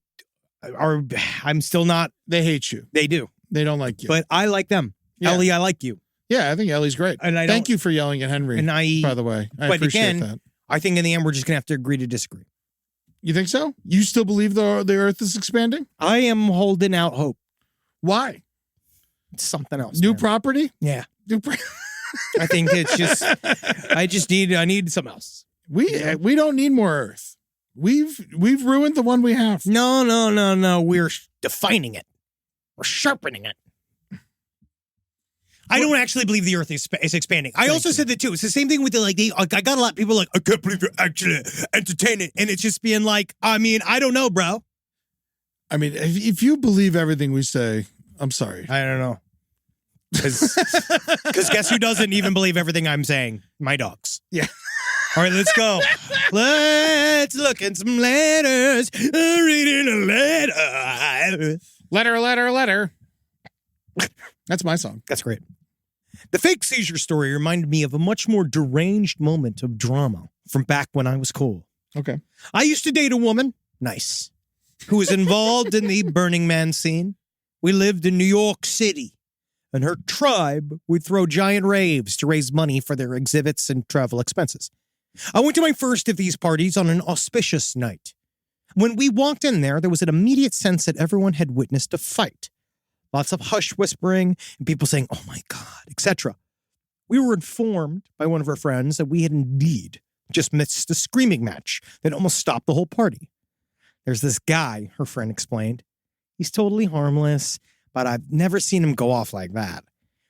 still not. They hate you. They do. They don't like you. But I like them. Yeah. Ellie, I like you. Yeah, I think Ellie's great. And thank you for yelling at Henry. And by the way, I appreciate that. I think in the end we're just gonna have to agree to disagree. You think so? You still believe the Earth is expanding? I am holding out hope. Why? It's something else. New man. property? Yeah. New pro- I think it's just, I need something else. we don't need more Earth. We've ruined the one we have. No. We're defining it. We're sharpening it. I don't actually believe the Earth is expanding. I also said that too. It's the same thing with I got a lot of people like, I can't believe you're actually entertaining. And it's just being like, I mean, I don't know, bro. I mean, if you believe everything we say, I'm sorry. I don't know. Because guess who doesn't even believe everything I'm saying? My dogs. Yeah. All right, let's go. Let's look at some letters. Reading a letter. Letter. That's my song. That's great. The fake seizure story reminded me of a much more deranged moment of drama from back when I was cool. Okay. I used to date a woman, nice, who was involved in the Burning Man scene. We lived in New York City, and her tribe would throw giant raves to raise money for their exhibits and travel expenses. I went to my first of these parties on an auspicious night. When we walked in there was an immediate sense that everyone had witnessed a fight. Lots of hush whispering and people saying, oh my God, etc. We were informed by one of our friends that we had indeed just missed a screaming match that almost stopped the whole party. There's this guy, her friend explained. He's totally harmless, but I've never seen him go off like that.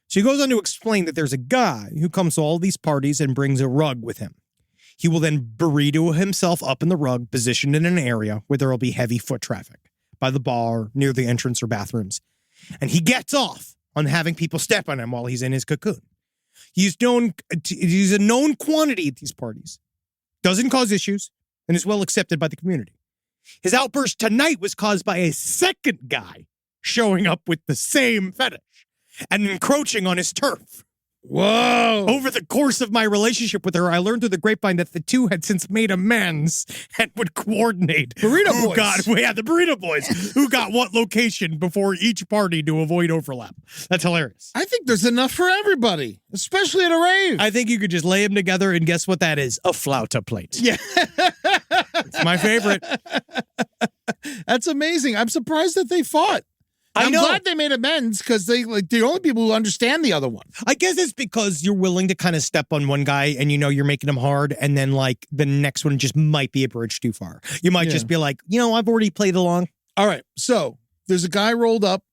She goes on to explain that there's a guy who comes to all these parties and brings a rug with him. He will then burrito himself up in the rug, positioned in an area where there will be heavy foot traffic, by the bar, near the entrance or bathrooms. And he gets off on having people step on him while he's in his cocoon. He's a known quantity at these parties, doesn't cause issues, and is well accepted by the community. His outburst tonight was caused by a second guy showing up with the same fetish and encroaching on his turf. Whoa. Over the course of my relationship with her, I learned through the grapevine that the two had since made amends and would coordinate. Burrito who Boys. The Burrito Boys, who got what location before each party to avoid overlap. That's hilarious. I think there's enough for everybody, especially at a rave. I think you could just lay them together and guess what that is? A flauta plate. Yeah. It's my favorite. That's amazing. I'm surprised that they fought. I'm glad they made amends because they're the only people who understand the other one. I guess it's because you're willing to kind of step on one guy and you're making him hard, and then the next one just might be a bridge too far. You might just be like, I've already played along. All right. So there's a guy rolled up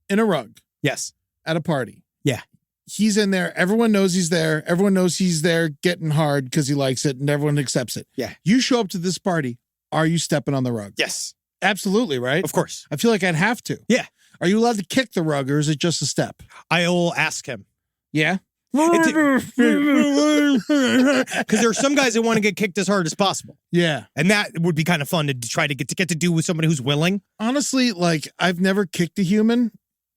in a rug. Yes. At a party. Yeah. He's in there. Everyone knows he's there. Everyone knows he's there getting hard because he likes it and everyone accepts it. Yeah. You show up to this party. Are you stepping on the rug? Yes. Absolutely, right? Of course. I feel like I'd have to. Yeah. Are you allowed to kick the rug or is it just a step? I will ask him. Yeah? Because there are some guys that want to get kicked as hard as possible. Yeah. And that would be kind of fun to try to get to do with somebody who's willing. Honestly, I've never kicked a human.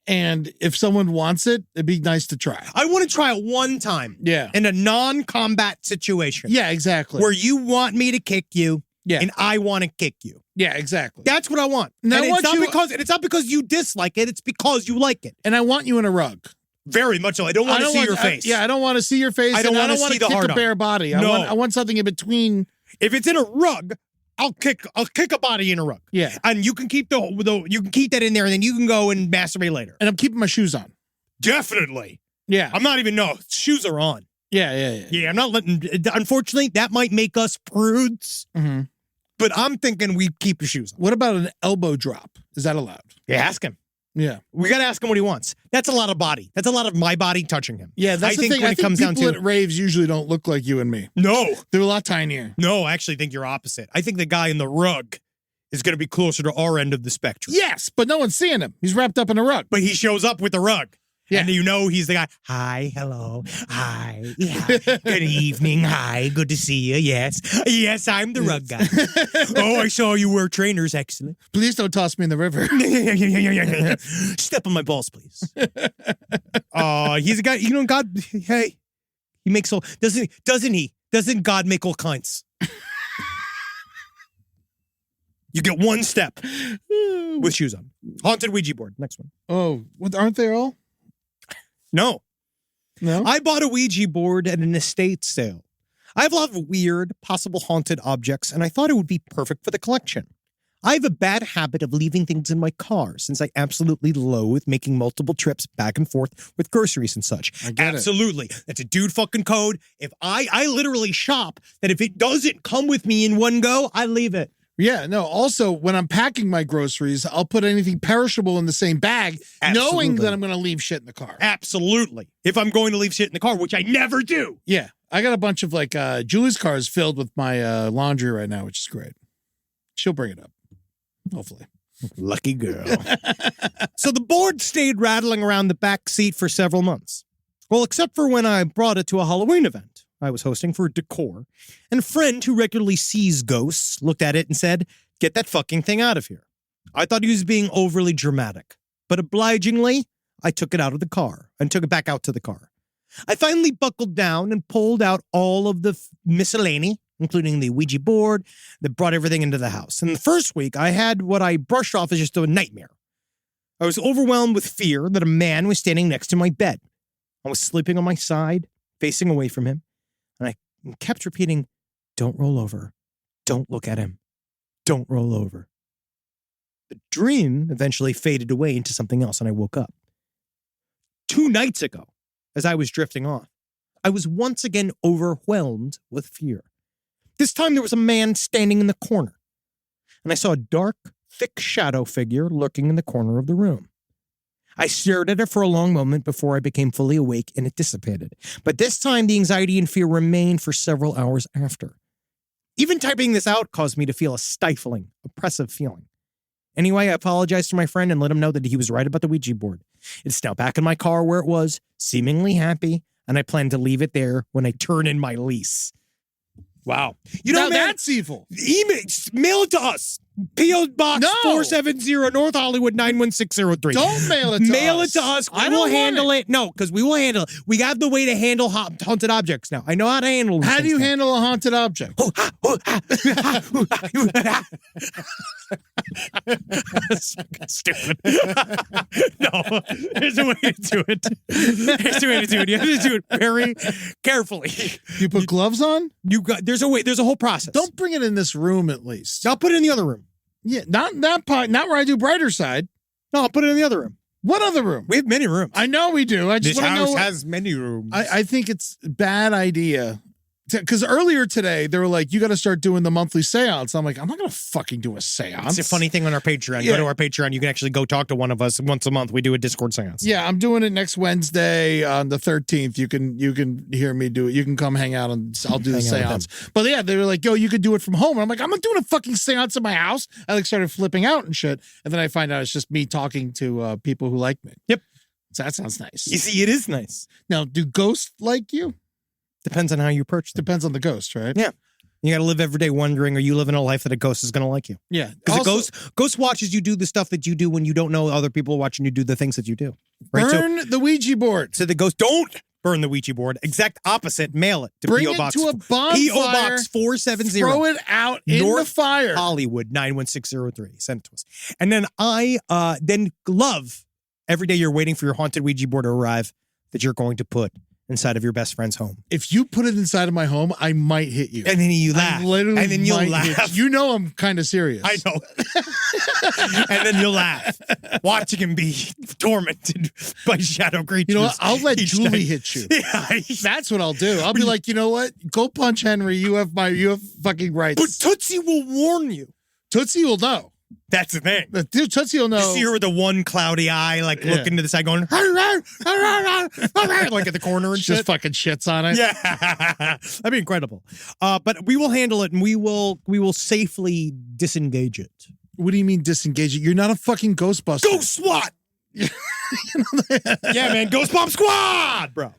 And if someone wants it, it'd be nice to try. I want to try it one time. Yeah. In a non-combat situation. Yeah, exactly. Where you want me to kick you. Yeah. And I want to kick you. Yeah, exactly. That's what I want. And it's not because you dislike it, it's because you like it. And I want you in a rug. Very much so. I don't want to see your face. I don't want to see your face. I don't want to see the kick hard a bare body. No. I want something in between. If it's in a rug, I'll kick a body in a rug. Yeah. And you can keep you can keep that in there, and then you can go and masturbate later. And I'm keeping my shoes on. Definitely. Yeah. I'm not even shoes are on. Yeah. Yeah, I'm not letting. Unfortunately, that might make us prudes. Mm-hmm. But I'm thinking we keep your shoes on. What about an elbow drop? Is that allowed? Yeah, ask him. Yeah. We got to ask him what he wants. That's a lot of body. That's a lot of my body touching him. Yeah, that's the thing. When it comes down people to at raves usually don't look like you and me. No. They're a lot tinier. No, I actually think you're opposite. I think the guy in the rug is going to be closer to our end of the spectrum. Yes, but no one's seeing him. He's wrapped up in a rug. But he shows up with the rug. Yeah. And he's the guy. Hi, hello. Hi. Yeah. Good evening. Hi. Good to see you. Yes. Yes, I'm the rug guy. Oh, I saw you wear trainers. Excellent. Please don't toss me in the river. Step on my balls, please. He's a guy, God, hey, he makes all, doesn't he? Doesn't God make all kinds? You get one step with shoes on. Haunted Ouija board. Next one. Oh, aren't they all? No. No? I bought a Ouija board at an estate sale. I have a lot of weird, possible haunted objects, and I thought it would be perfect for the collection. I have a bad habit of leaving things in my car since I absolutely loathe making multiple trips back and forth with groceries and such. I get it. Absolutely. That's a dude fucking code. If I literally shop that if it doesn't come with me in one go, I leave it. Yeah, no. Also, when I'm packing my groceries, I'll put anything perishable in the same bag, knowing Absolutely. that I'm going to leave shit in the car. Absolutely. If I'm going to leave shit in the car, which I never do. Yeah, I got a bunch of like Julie's car is filled with my laundry right now, which is great. She'll bring it up, hopefully. Lucky girl. So the board stayed rattling around the back seat for several months. Well, except for when I brought it to a Halloween event I was hosting for decor, and a friend who regularly sees ghosts looked at it and said, "Get that fucking thing out of here." I thought he was being overly dramatic, but obligingly, I took it out of the car and took it back out to the car. I finally buckled down and pulled out all of the miscellany, including the Ouija board that brought everything into the house. And the first week, I had what I brushed off as just a nightmare. I was overwhelmed with fear that a man was standing next to my bed. I was sleeping on my side, facing away from him, and I kept repeating, "Don't roll over. Don't look at him. Don't roll over." The dream eventually faded away into something else, and I woke up. 2 nights ago, as I was drifting off, I was once again overwhelmed with fear. This time there was a man standing in the corner, and I saw a dark, thick shadow figure lurking in the corner of the room. I stared at it for a long moment before I became fully awake and it dissipated. But this time, the anxiety and fear remained for several hours after. Even typing this out caused me to feel a stifling, oppressive feeling. Anyway, I apologized to my friend and let him know that he was right about the Ouija board. It's now back in my car where it was, seemingly happy, and I plan to leave it there when I turn in my lease. Wow. You know, now man, that's evil. Mail it to us. P.O. Box No. 470 North Hollywood 91603. Don't mail it to Mail us. it to us. I We don't will want handle it. No, because we will handle it. We got the way to handle haunted objects now. I know how to handle these How do things you now. handle a haunted object? That's fucking stupid. No, there's a way to do it. There's a way to do it. You have to do it very carefully. You put gloves on? There's a way. There's a whole process. Don't bring it in this room at least. I'll put it in the other room. Yeah, not that part. Not where I do Brighter Side. No, I'll put it in the other room. What other room? We have many rooms. I know we do. I just This want to house know. has many rooms. I think it's a bad idea. Because earlier today, they were like, you got to start doing the monthly seance. I'm like, I'm not going to fucking do a seance. It's a funny thing on our Patreon. Yeah. Go to our Patreon. You can actually go talk to one of us once a month. We do a Discord seance. Yeah, I'm doing it next Wednesday on the 13th. You can hear me do it. You can come hang out and I'll do the Hang out with seance. But yeah, they were like, yo, you could do it from home. And I'm like, I'm not doing a fucking seance in my house. I like started flipping out and shit. And then I find out it's just me talking to people who like me. Yep. So that sounds nice. You see, it is nice. Now, do ghosts like you? Depends on how you approach them. Depends on the ghost, right? Yeah. You got to live every day wondering, are you living a life that a ghost is going to like you? Yeah. Because a Also, ghost watches you do the stuff that you do when you don't know other people are watching you do the things that you do. Right? burn the Ouija board. So the ghost, don't burn the Ouija board. Exact opposite, mail it to Bring P.O. it Box. to a bonfire. P.O. Box 470. Throw it out in North the fire. Hollywood 91603. Send it to us. And then I then love every day you're waiting for your haunted Ouija board to arrive that you're going to put inside of your best friend's home. If you put it inside of my home, I might hit you. And then you laugh. I literally And then you'll might hit laugh. you. You know I'm kind of serious. I know. And then you'll laugh, watching him be tormented by shadow creatures. You know what? I'll let each Julie night. hit you. Yeah. That's what I'll do. I'll be like, you know what? Go punch Henry. You have fucking rights. But Tootsie will warn you. Tootsie will know. That's the thing. Dude, Tootsie will know. You see her with the one cloudy eye, like Yeah. looking to the side, going, like at the corner and She shit. just fucking shits on it. Yeah, that'd be incredible. But we will handle it, and we will safely disengage it. What do you mean disengage it? You're not a fucking Ghostbuster. Ghost SWAT. Yeah, man, Ghost Bomb Squad, bro.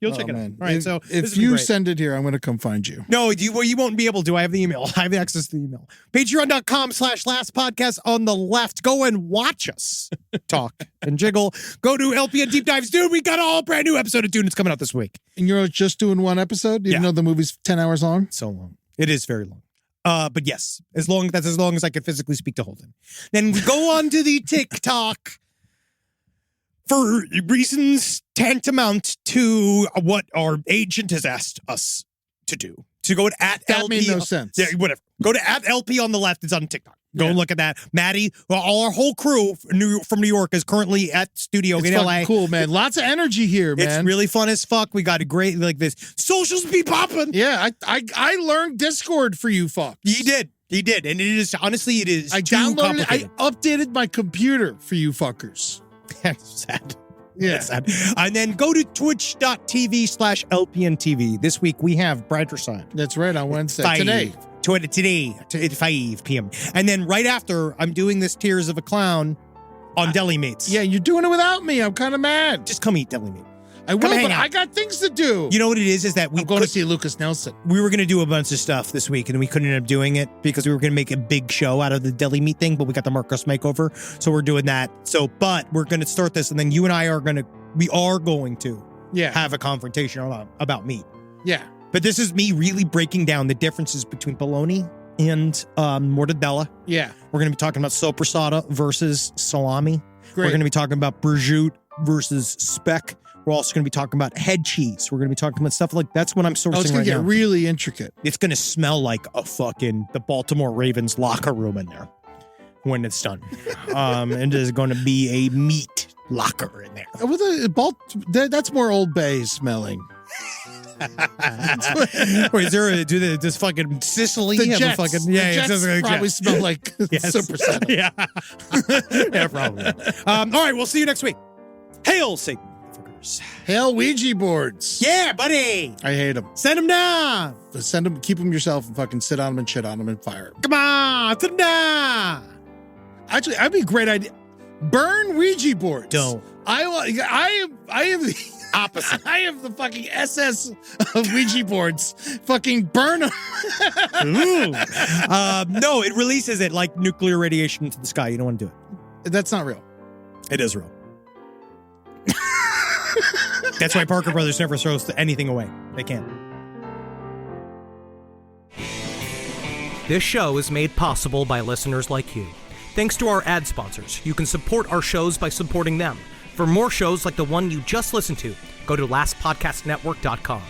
You'll check it out. All right, if, so if this has been you great. send it here, I'm going to come find you. No, you won't be able to. I have the email. I have access to the email. Patreon.com/last podcast on the left. Go and watch us talk and jiggle. Go to LPN Deep Dives. Dude, we got a whole brand new episode of Dune. It's coming out this week. And you're just doing one episode, even Yeah. though the movie's 10 hours long? So long. It is very long. But yes, as long as I can physically speak to Holden. Then we go on to the TikTok for reasons tantamount to what our agent has asked us to do. So go to at That LP. made no sense. Yeah, whatever. Go to at LP on the left. It's on TikTok. Go and look at that. Maddie, all our whole crew from New York is currently at studio It's in fucking LA. cool, man. Lots of energy here, man. It's really fun as fuck. We got a great this. Socials be popping. Yeah, I learned Discord for you fucks. He did, and it is honestly it is. I too downloaded it. I complicated. updated my computer for you fuckers. Sad. Yeah. That's sad. And then go to twitch.tv/LPNTV. This week we have Brighter Side. That's right, on Wednesday. Today at 5 p.m. And then right after, I'm doing this Tears of a Clown on Deli Mates. Yeah, you're doing it without me. I'm kind of mad. Just come eat Deli Meat. I will, Come hang but out. I got things to do. You know what it is that I'm going to see Lucas Nelson. we were going to do a bunch of stuff this week and we couldn't end up doing it because we were going to make a big show out of the Deli Meat thing, but we got the Marcos makeover. So we're doing that. But we're going to start this and then you and I are going to have a confrontation about meat. Yeah. But this is me really breaking down the differences between bologna and mortadella. Yeah. We're going to be talking about sopressata versus salami. Great. We're going to be talking about prosciutto versus speck. We're also going to be talking about head cheese. We're going to be talking about stuff like that's what I'm sourcing Oh, it's going right to get now. really intricate. It's going to smell like the Baltimore Ravens locker room in there when it's done. And there's going to be a meat locker in there. That's more Old Bay smelling. Wait, is there does fucking Sicily The have Jets. a fucking The it Jets sounds like probably Jets. smell like Yes. Supersonic. Yeah. Yeah, probably. All right, we'll see you next week. Hail Satan, motherfuckers. Hail Ouija boards. Yeah, buddy. I hate them. Send them down. Send them, keep them yourself and fucking sit on them and shit on them and fire them. Come on, send them down. Actually, that'd be a great idea. Burn Ouija boards. Don't. I am the opposite. I have the fucking SS of Ouija boards. Fucking burn them. Ooh. No, it releases it like nuclear radiation into the sky. You don't want to do it. That's not real. It is real. That's why Parker Brothers never throws anything away. They can't. This show is made possible by listeners like you. Thanks to our ad sponsors, you can support our shows by supporting them. For more shows like the one you just listened to, go to lastpodcastnetwork.com.